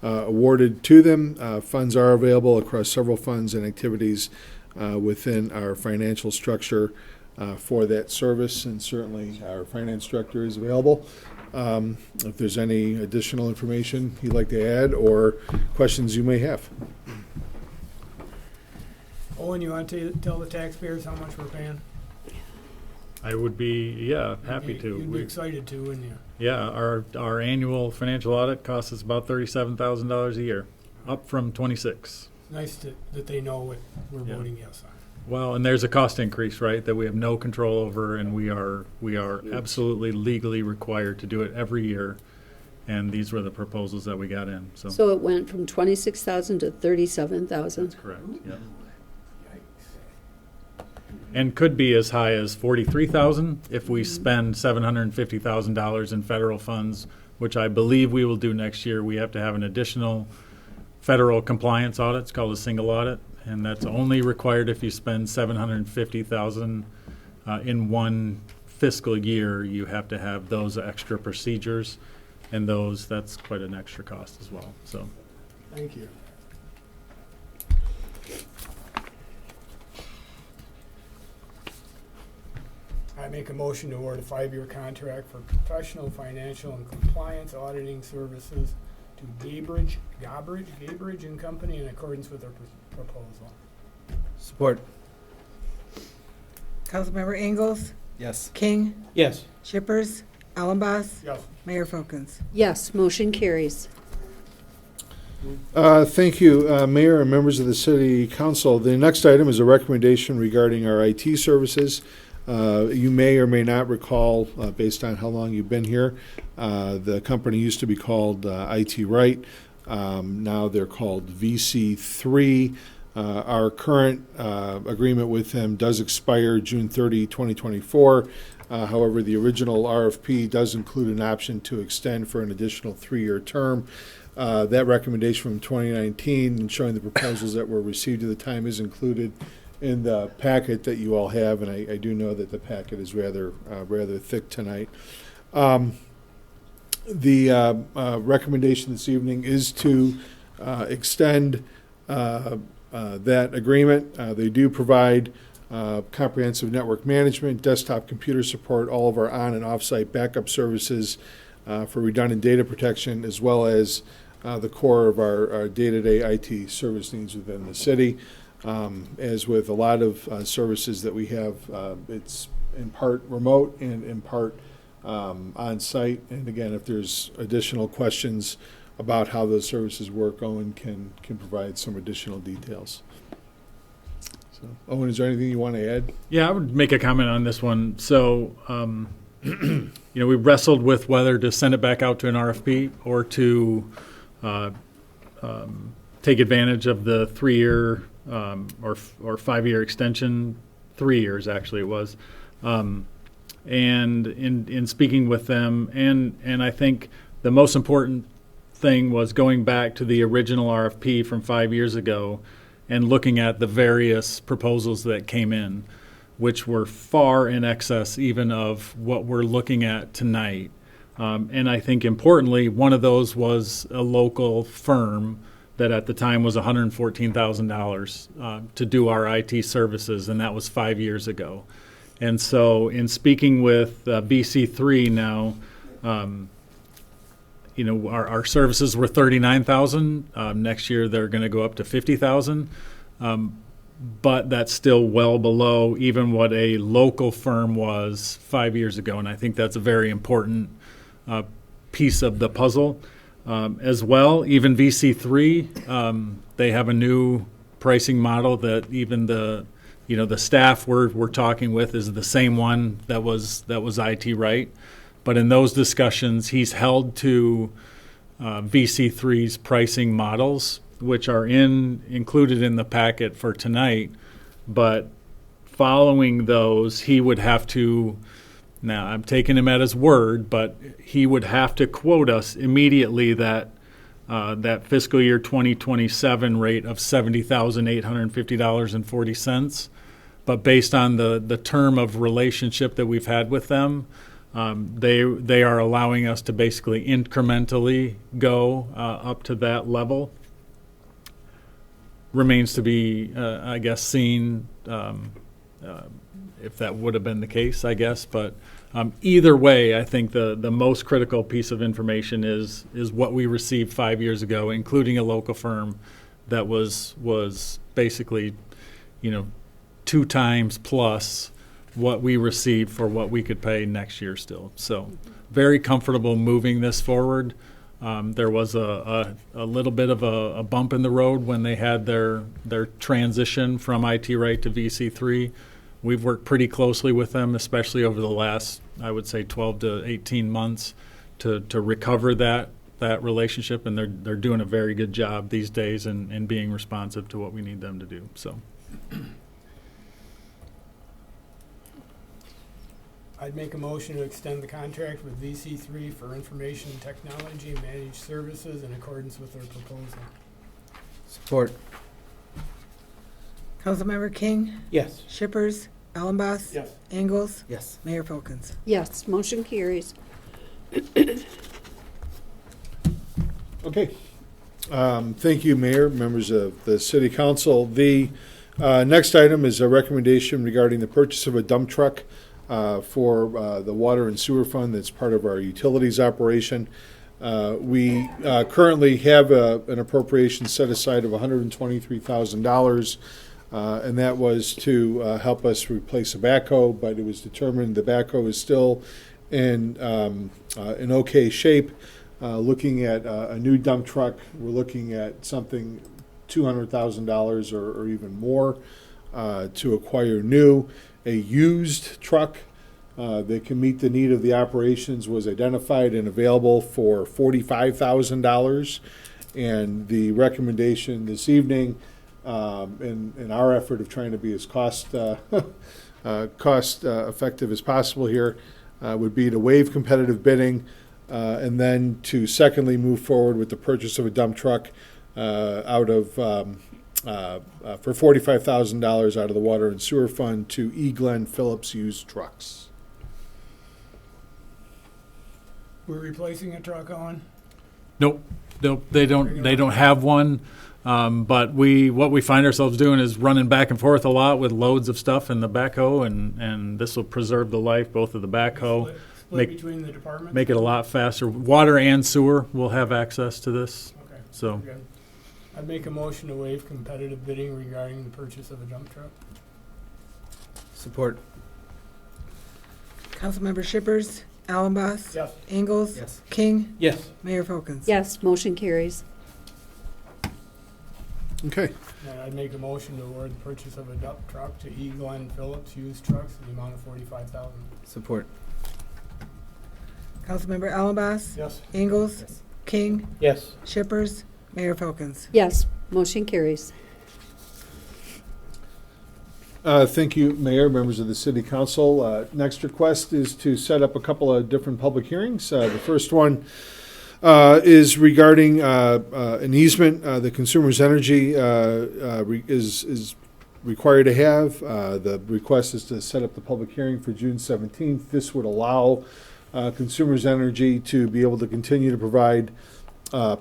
awarded to them. Funds are available across several funds and activities within our financial structure for that service, and certainly our finance director is available. If there's any additional information you'd like to add or questions you may have. Owen, you want to tell the taxpayers how much we're paying? I would be, happy to. You'd be excited to, wouldn't you? Yeah, our annual financial audit costs us about $37,000 a year, up from 26. Nice that they know what we're Yeah. voting yes on. Well, and there's a cost increase, right, that we have no control over, and we are absolutely legally required to do it every year. and these were the proposals that we got in. So, So it went from 26,000 to 37,000. that's correct. Yeah. And could be as high as 43,000 if we spend $750,000 in federal funds, which I believe we will do next year. We have to have an additional federal compliance audit. It's called a single audit, and that's only required if you spend $750,000 in one fiscal year. You have to have those extra procedures, and that's quite an extra cost as well. So, Thank you. I make a motion to award a 5-year contract for professional, financial, and compliance auditing services to Gabridge and Company in accordance with their proposal. Support. Councilmember Ingalls, Yes. King, Yes. Shippers, Ellenboss, Yes. Mayor Folkins. Yes, motion carries. Thank you, Mayor and members of the City Council. The next item is a recommendation regarding our IT services. You may or may not recall, based on how long you've been here, the company used to be called IT Right. Now they're called VC3. Our current agreement with them does expire June 30, 2024. However, the original RFP does include an option to extend for an additional 3-year term. That recommendation from 2019 and showing the proposals that were received at the time is included in the packet that you all have, and I do know that the packet is rather thick tonight. The recommendation this evening is to extend that agreement. They do provide comprehensive network management, desktop computer support, all of our on- and off-site backup services for redundant data protection, as well as the core of our day-to-day IT service needs within the city. As with a lot of services that we have, it's in part remote and in part on-site. And again, if there's additional questions about how those services work, Owen can provide some additional details. So, Owen, is there anything you want to add? yeah, I would make a comment on this one. So, we wrestled with whether to send it back out to an RFP or to take advantage of the 3-year or 5-year extension. 3 years, actually, it was. And in speaking with them, and I think the most important thing was going back to the original RFP from 5 years ago and looking at the various proposals that came in, which were far in excess even of what we're looking at tonight. And I think importantly, one of those was a local firm that at the time was $114,000 to do our IT services, and that was 5 years ago. And so in speaking with BC3 now, our services were $39,000. Next year they're going to go up to $50,000. But that's still well below even what a local firm was 5 years ago. And I think that's a very important piece of the puzzle. As well, even VC3, they have a new pricing model that even the staff we're talking with is the same one that was IT Right. But in those discussions, he's held to VC3's pricing models, which are included in the packet for tonight. But following those, he would have to. Now, I'm taking him at his word, but he would have to quote us immediately that fiscal year 2027 rate of $70,850.40. But based on the term of relationship that we've had with them, they are allowing us to basically incrementally go up to that level. Remains to be, I guess, seen if that would have been the case, I guess. But either way, I think the most critical piece of information is what we received 5 years ago, including a local firm that was basically, 2 times plus what we received for what we could pay next year still. So very comfortable moving this forward. There was a little bit of a bump in the road when they had their transition from IT Right to VC3. We've worked pretty closely with them, especially over the last, I would say, 12 to 18 months to recover that that relationship, and they're doing a very good job these days in being responsive to what we need them to do. So. I'd make a motion to extend the contract with VC3 for information technology managed services in accordance with their proposal. Support. Councilmember King, Yes. Shippers, Allenboss. Yes. Ingalls, Yes. Mayor Folkins. Yes, motion carries. Okay. Thank you, Mayor, members of the City Council. The next item is a recommendation regarding the purchase of a dump truck for the Water and Sewer Fund that's part of our utilities operation. We currently have an appropriation set aside of $123,000, and that was to help us replace a backhoe, but it was determined the backhoe is still in okay shape. Looking at a new dump truck, we're looking at something $200,000 or even more to acquire new. A used truck that can meet the need of the operations was identified and available for $45,000. And the recommendation this evening, in our effort of trying to be as cost effective as possible here, would be to waive competitive bidding, and then to secondly move forward with the purchase of a dump truck for $45,000 out of the Water and Sewer Fund to E. Glenn Phillips Used Trucks. We're replacing a truck, Owen? Nope, they don't have one. But what we find ourselves doing is running back and forth a lot with loads of stuff in the backhoe, and this will preserve the life both of the backhoe, Split between the departments? make it a lot faster. Water and sewer will have access to this. Okay. So. Good. I'd make a motion to waive competitive bidding regarding the purchase of a dump truck. Support. Councilmember Shippers, Allenboss. Yes. Ingalls. Yes. King, Yes. Mayor Folkins. Yes, motion carries. Okay. And I'd make a motion to award the purchase of a dump truck to E. Glenn Phillips Used Trucks in the amount of $45,000. Support. Councilmember Allenboss. Yes. Ingalls. Yes. King, Yes. Shippers, Mayor Folkins. Yes, motion carries. Thank you, Mayor, members of the City Council. Next request is to set up a couple of different public hearings. The first one is regarding an easement that Consumers Energy is required to have. The request is to set up the public hearing for June 17th. This would allow Consumers Energy to be able to continue to provide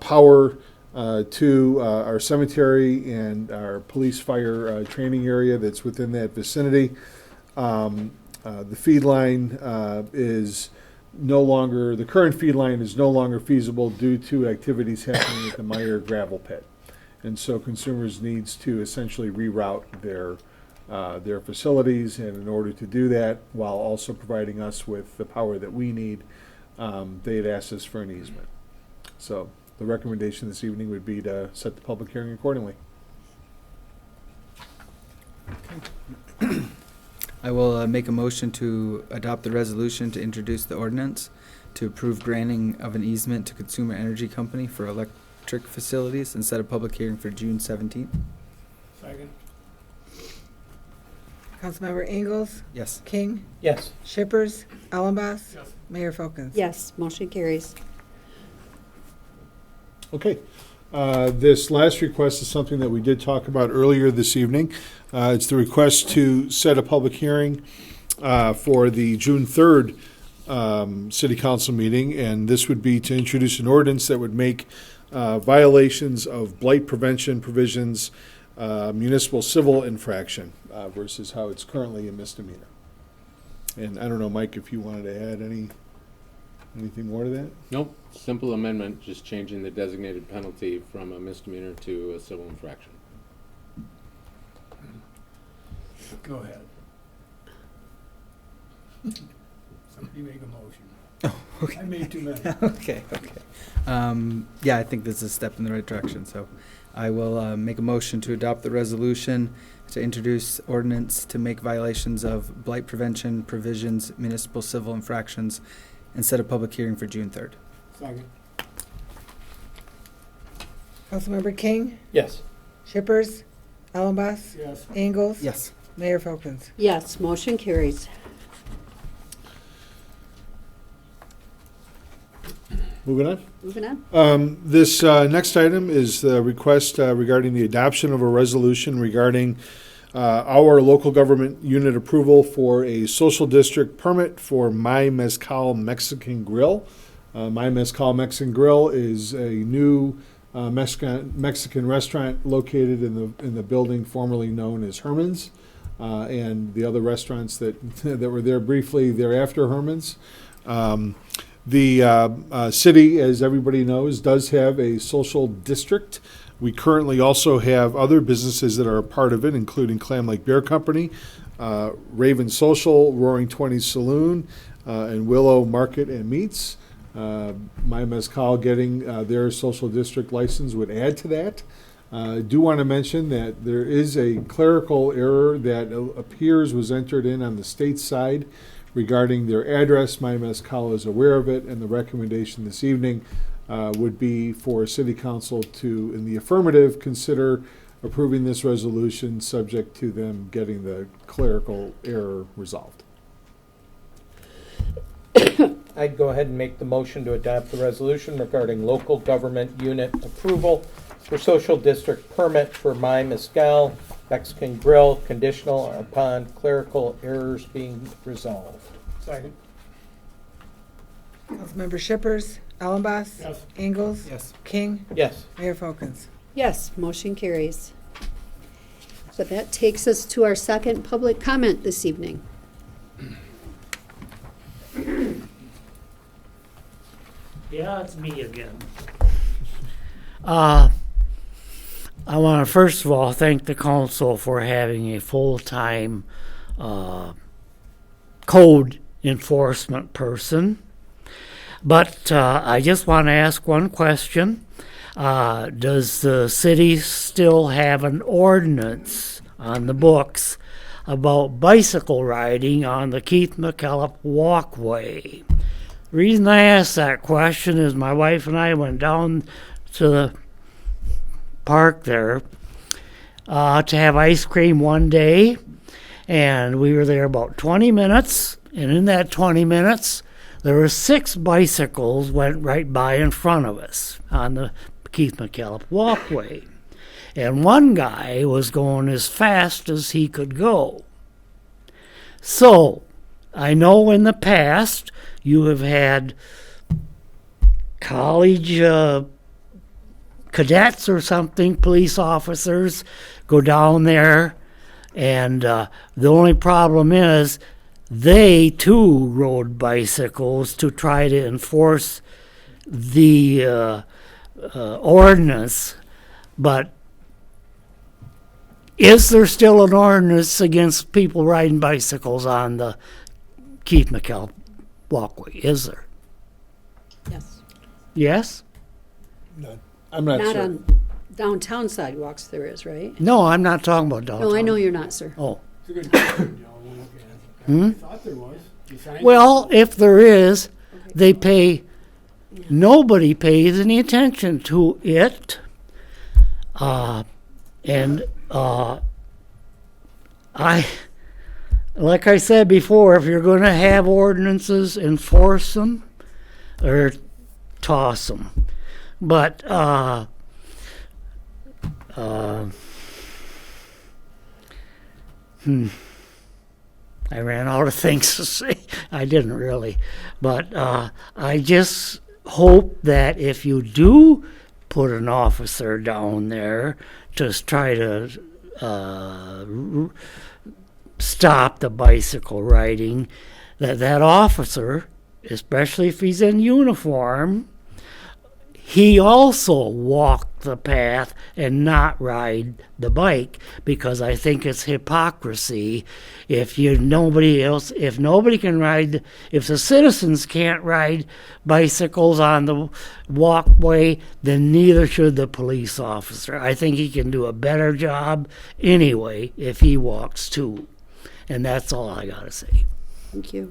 power to our cemetery and our police fire training area that's within that vicinity. The feed line is no longer, the current feed line is no longer feasible due to activities happening at the Meyer gravel pit. And so Consumers needs to essentially reroute their facilities, and in order to do that, while also providing us with the power that we need, they had asked us for an easement. So the recommendation this evening would be to set the public hearing accordingly. I will make a motion to adopt the resolution to introduce the ordinance to approve granting of an easement to Consumer Energy Company for electric facilities and set a public hearing for June 17th. Second. Councilmember Ingalls. Yes. King, Yes. Shippers, Allenboss. Yes. Mayor Folkins. Yes, motion carries. Okay. This last request is something that we did talk about earlier this evening. It's the request to set a public hearing for the June 3rd City Council meeting, and this would be to introduce an ordinance that would make violations of blight prevention provisions municipal civil infraction versus how it's currently a misdemeanor. And I don't know, Mike, if you wanted to add anything more to that? Nope, simple amendment, just changing the designated penalty from a misdemeanor to a civil infraction. Go ahead. Somebody make a motion. Oh, okay. I made too many. Okay. Yeah, I think this is a step in the right direction. So I will make a motion to adopt the resolution to introduce ordinance to make violations of blight prevention provisions municipal civil infractions and set a public hearing for June 3rd. Second. Councilmember King, Yes. Shippers, Allenboss, Yes. Ingalls. Yes. Mayor Folkins. Yes, motion carries. Moving on. Moving on. This next item is the request regarding the adoption of a resolution regarding our local government unit approval for a social district permit for My Mezcal Mexican Grill. My Mezcal Mexican Grill is a new Mexican restaurant located in the building formerly known as Herman's, and the other restaurants that that were there briefly thereafter Herman's. The city, as everybody knows, does have a social district. We currently also have other businesses that are a part of it, including Clam Lake Beer Company, Raven Social, Roaring Twenties Saloon, and Willow Market and Meats. My Mezcal getting their social district license would add to that. I do want to mention that there is a clerical error that appears was entered in on the state side regarding their address. My Mezcal is aware of it, and the recommendation this evening would be for City Council to, in the affirmative, consider approving this resolution subject to them getting the clerical error resolved. I'd go ahead and make the motion to adopt the resolution regarding local government unit approval for social district permit for My Mezcal Mexican Grill, conditional upon clerical errors being resolved. Second. Councilmember Shippers, Allenboss. Yes. Ingalls. Yes. King, Yes. Mayor Folkins. Yes, motion carries. So that takes us to our second public comment this evening. Yeah, it's me again. I want to first of all thank the council for having a full-time code enforcement person. But I just want to ask one question. Does the city still have an ordinance on the books about bicycle riding on the Keith McKillop walkway? The reason I asked that question is my wife and I went down to the park there to have ice cream one day, and we were there about 20 minutes, and in that 20 minutes there were 6 bicycles went right by in front of us on the Keith McKillop walkway, and one guy was going as fast as he could go. So I know in the past you have had college cadets or something, police officers, go down there, and the only problem is they too rode bicycles to try to enforce the ordinance. But is there still an ordinance against people riding bicycles on the Keith McKillop walkway? Is there? Yes. Yes? I'm not Not sure. on downtown sidewalks there is, right? No, I'm not talking about downtown. No, I know you're not, sir. Oh. It's a good question, Joe. We'll look at it. I thought there was. You signed Well, if there is, they pay, nobody pays any attention to it. Like I said before, if you're going to have ordinances, enforce them or toss them. But I ran out of things to say. I didn't really. But I just hope that if you do put an officer down there to try to stop the bicycle riding, that officer, especially if he's in uniform, he also walk the path and not ride the bike, because I think it's hypocrisy if nobody can ride, if the citizens can't ride bicycles on the walkway, then neither should the police officer. I think he can do a better job anyway if he walks too. And that's all I gotta say. Thank you.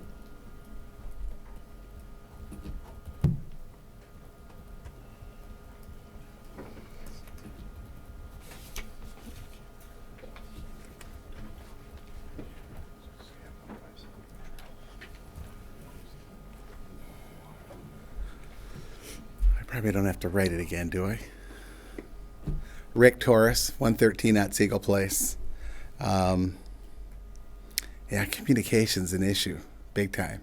Probably don't have to write it again, do I? Rick Torres, 113 at Siegel Place. Yeah, communication's an issue, big time.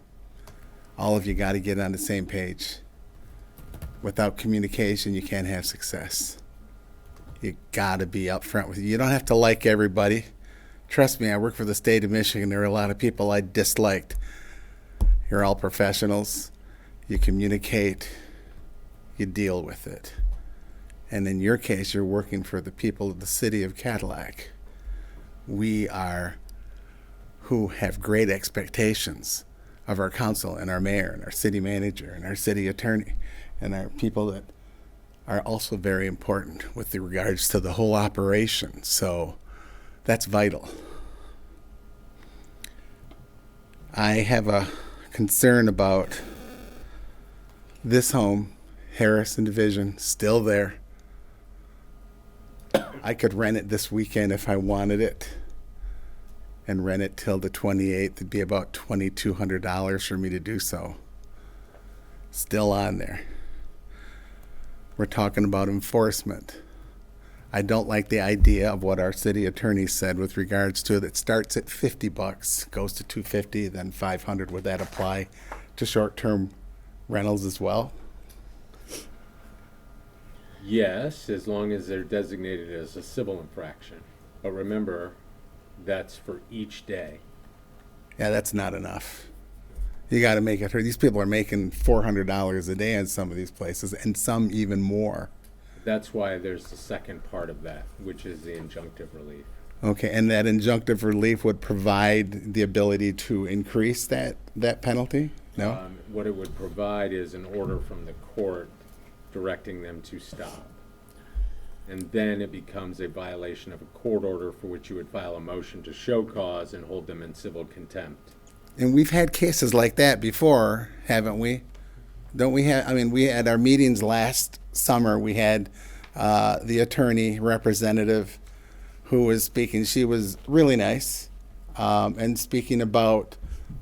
All of you got to get on the same page. Without communication, you can't have success. You got to be upfront with you. You don't have to like everybody. Trust me, I work for the state of Michigan. There are a lot of people I disliked. You're all professionals. You communicate. You deal with it. And in your case, you're working for the people of the city of Cadillac. We are who have great expectations of our council and our mayor and our city manager and our city attorney and our people that are also very important with regards to the whole operation. So that's vital. I have a concern about this home, Harrison Division, still there. I could rent it this weekend if I wanted it and rent it till the 28th. It'd be about $2,200 for me to do so. Still on there. We're talking about enforcement. I don't like the idea of what our city attorney said with regards to it. It starts at $50, goes to $250, then $500. Would that apply to short-term rentals as well? Yes, as long as they're designated as a civil infraction. But remember, that's for each day. Yeah, that's not enough. You got to make it hurt. These people are making $400 a day in some of these places, and some even more. That's why there's the second part of that, which is the injunctive relief. Okay, and that injunctive relief would provide the ability to increase that penalty? No? What it would provide is an order from the court directing them to stop. And then it becomes a violation of a court order for which you would file a motion to show cause and hold them in civil contempt. And we've had cases like that before, haven't we? Don't we have? I mean, we had our meetings last summer. We had the attorney representative who was speaking. She was really nice and speaking about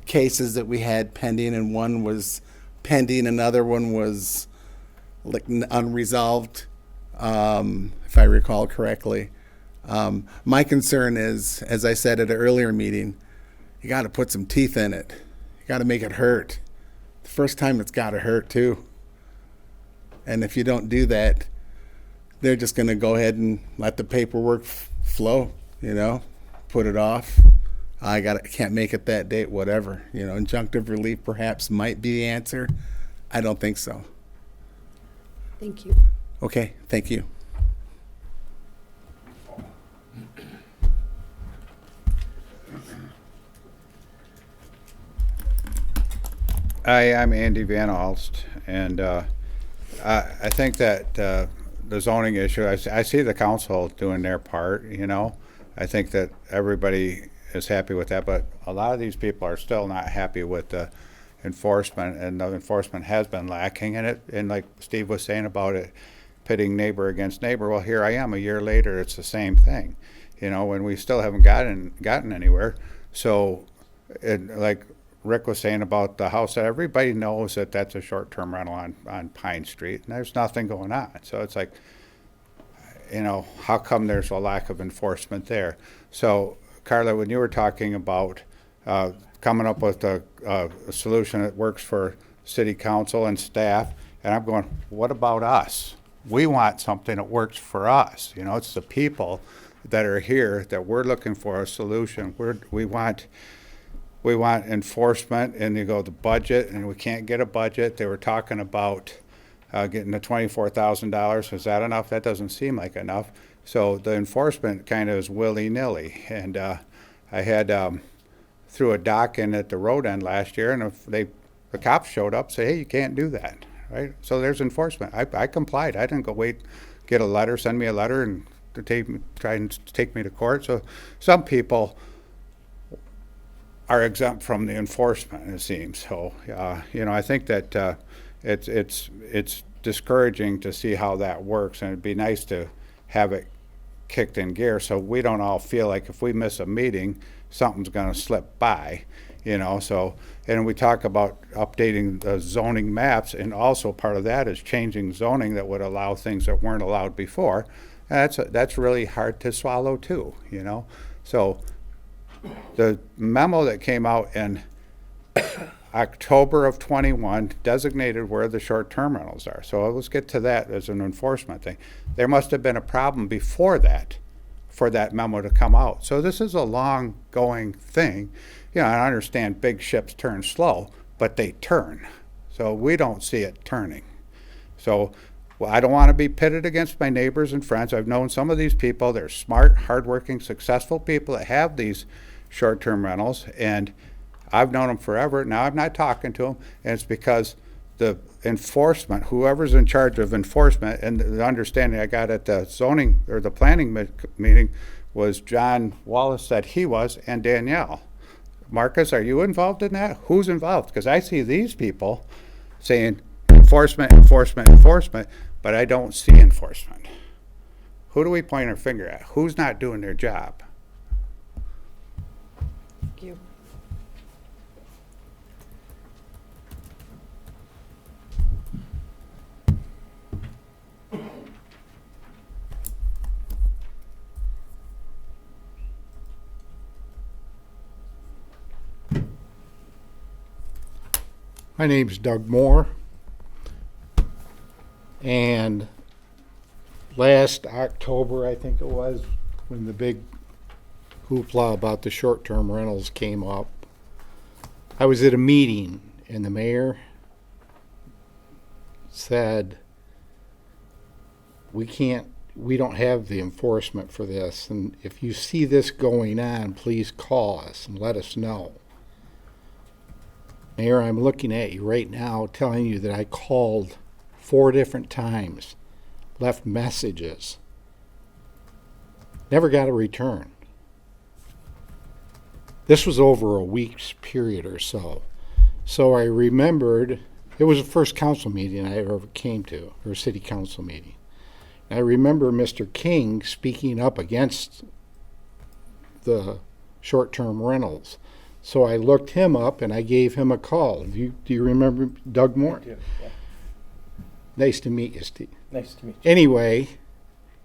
cases that we had pending, and one was pending, another one was like unresolved, if I recall correctly. My concern is, as I said at an earlier meeting, you got to put some teeth in it. You got to make it hurt. The first time it's got to hurt too. And if you don't do that, they're just going to go ahead and let the paperwork flow, put it off. I can't make it that date, whatever. Injunctive relief perhaps might be the answer. I don't think so. Thank you. Okay, thank you. Hi, I'm Andy Van Alst, and I think that the zoning issue, I see the council doing their part, I think that everybody is happy with that, but a lot of these people are still not happy with the enforcement, and the enforcement has been lacking in it. And like Steve was saying about it, pitting neighbor against neighbor, well, here I am a year later, it's the same thing, when we still haven't gotten anywhere. So, like Rick was saying about the house, that everybody knows that that's a short-term rental on Pine Street, and there's nothing going on. So it's like, how come there's a lack of enforcement there? So, Carla, when you were talking about coming up with a solution that works for city council and staff, and I'm going, what about us? We want something that works for us. It's the people that are here that we're looking for a solution. We want enforcement, and you go the budget, and we can't get a budget. They were talking about getting the $24,000. Is that enough? That doesn't seem like enough. So the enforcement kind of is willy-nilly. And I had threw a dock in at the road end last year, and if the cops showed up, say, hey, you can't do that, right? So there's enforcement. I complied. I didn't go get a letter, send me a letter, and try and take me to court. So some people are exempt from the enforcement, it seems. So, I think that it's discouraging to see how that works, and it'd be nice to have it kicked in gear so we don't all feel like if we miss a meeting, something's going to slip by. you know, so, and we talk about updating the zoning maps, and also part of that is changing zoning that would allow things that weren't allowed before. And that's really hard to swallow too, you know. So the memo that came out in October of 21 designated where the short-term rentals are. So let's get to that as an enforcement thing. There must have been a problem before that for that memo to come out. So this is a long-going thing. You know, I understand big ships turn slow, but they turn. So we don't see it turning. So well, I don't want to be pitted against my neighbors and friends. I've known some of these people. They're smart, hardworking, successful people that have these short-term rentals, and I've known them forever. Now I'm not talking to them, and it's because the enforcement, whoever's in charge of enforcement, and the understanding I got at the zoning or the planning meeting was John Wallace said he was, and Danielle. Marcus, are you involved in that? Who's involved? Because I see these people saying enforcement, enforcement, enforcement, but I don't see enforcement. Who do we point our finger at? Who's not doing their job? Thank you. My name's Doug Moore, and last October, I think it was, when the big hoopla about the short-term rentals came up, I was at a meeting, and the mayor said, we don't have the enforcement for this, and if you see this going on, please call us and let us know. Mayor, I'm looking at you right now telling you that I called 4 different times, left messages, never got a return. This was over a week's period or so. So I remembered, it was the first council meeting I ever came to, or city council meeting. I remember Mr. King speaking up against the short-term rentals. So I looked him up and I gave him a call. Do you remember Doug Moore? I do, yeah. Nice to meet you, Steve. Nice to meet you. Anyway,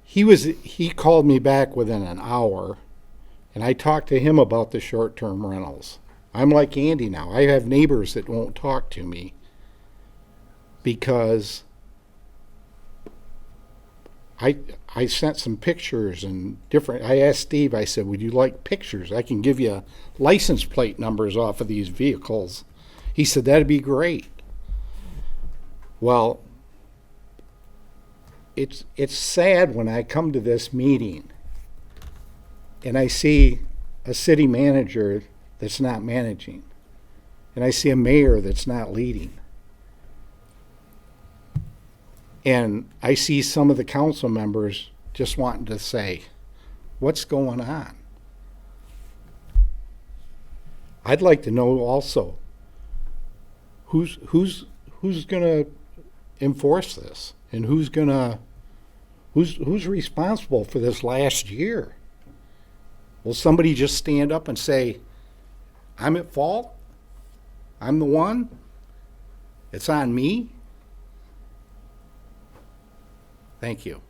he called me back within an hour, and I talked to him about the short-term rentals. I'm like Andy now. I have neighbors that won't talk to me because I sent some pictures and different. I asked Steve, I said, would you like pictures? I can give you license plate numbers off of these vehicles. He said, that'd be great. Well, it's sad when I come to this meeting and I see a city manager that's not managing, and I see a mayor that's not leading. And I see some of the council members just wanting to say, what's going on? I'd like to know also who's going to enforce this, and who's responsible for this last year? Will somebody just stand up and say, I'm at fault? I'm the one? It's on me? Thank you.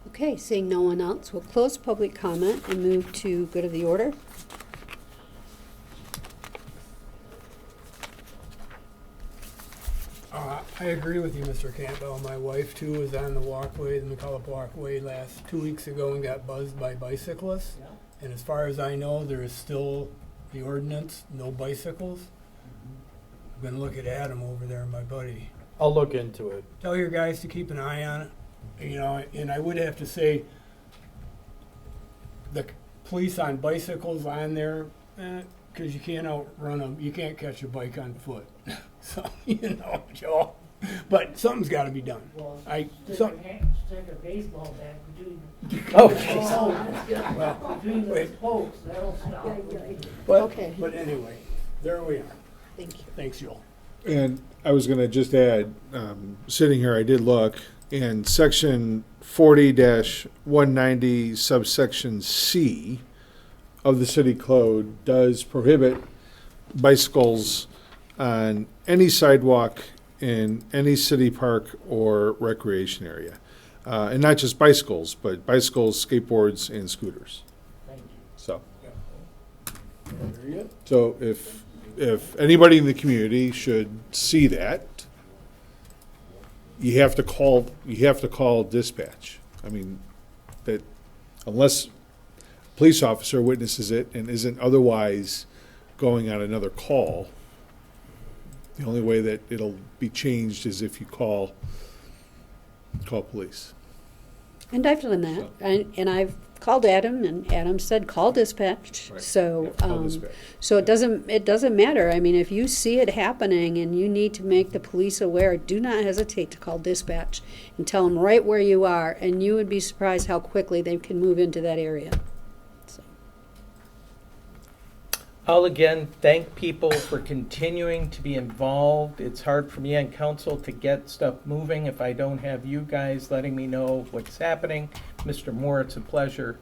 Okay, seeing no one else, we'll close public comment and move to good of the order. I agree with you, Mr. Campbell. My wife, too, was on the walkway, the McCullough walkway, 2 weeks ago and got buzzed by bicyclists. Yeah. And as far as I know, there is still the ordinance, no bicycles. I'm going to look at Adam over there, my buddy. I'll look into it. Tell your guys to keep an eye on it. You know, and I would have to say the police on bicycles on there, because you can't outrun them. You can't catch a bike on foot. So, you know, Joe. But something's got to be done. Well, stick a baseball bat between between the spokes. That'll stop. But anyway, there we are. Thank you. Thanks, Joel. And I was going to just add, sitting here, I did look, And section 40-190 subsection C of the city code does prohibit bicycles on any sidewalk in any city park or recreation area. And not just bicycles, but bicycles, skateboards, and scooters. So, if anybody in the community should see that, you have to call dispatch. I mean, that unless a police officer witnesses it and isn't otherwise going on another call, the only way that it'll be changed is if you call police. And I've done that, and I've called Adam, and Adam said, call dispatch. Right. So, Yeah, call dispatch. so it doesn't matter. I mean, if you see it happening and you need to make the police aware, do not hesitate to call dispatch and tell them right where you are, and you would be surprised how quickly they can move into that area. So. I'll again thank people for continuing to be involved. It's hard for me on council to get stuff moving if I don't have you guys letting me know what's happening. Mr. Moore, it's a pleasure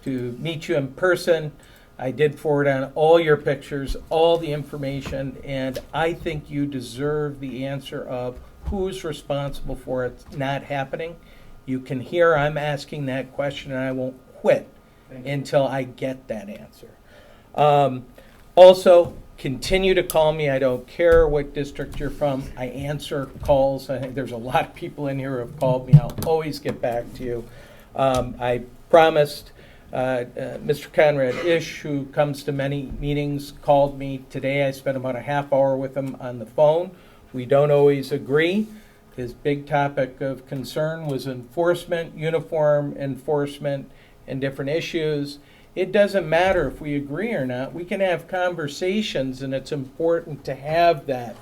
to meet you in person. I did forward on all your pictures, all the information, and I think you deserve the answer of who's responsible for it not happening. You can hear I'm asking that question, and I won't quit until I get that answer. Also, continue to call me. I don't care what district you're from. I answer calls. I think there's a lot of people in here who have called me. I'll always get back to you. I promised Mr. Conrad Ish, who comes to many meetings, called me today. I spent about a half hour with him on the phone. We don't always agree. His big topic of concern was enforcement, uniform enforcement, and different issues. It doesn't matter if we agree or not. We can have conversations, and it's important to have that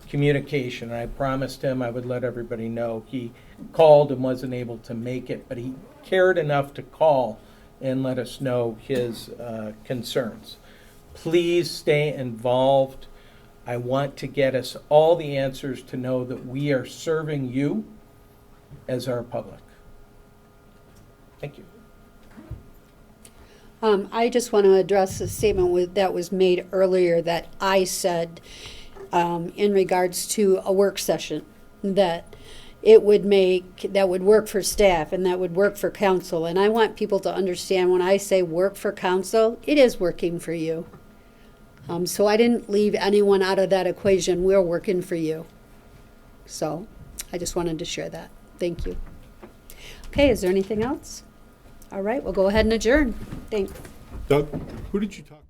communication. I promised him I would let everybody know. He called and wasn't able to make it, but he cared enough to call and let us know his concerns. Please stay involved. I want to get us all the answers to know that we are serving you as our public. Thank you. I just want to address a statement that was made earlier that I said in regards to a work session, that that would work for staff and that would work for council. And I want people to understand when I say work for council, it is working for you. So I didn't leave anyone out of that equation. We're working for you. So I just wanted to share that. Thank you. Okay, is there anything else? All right, we'll go ahead and adjourn. Thanks. Doug, who did you talk to?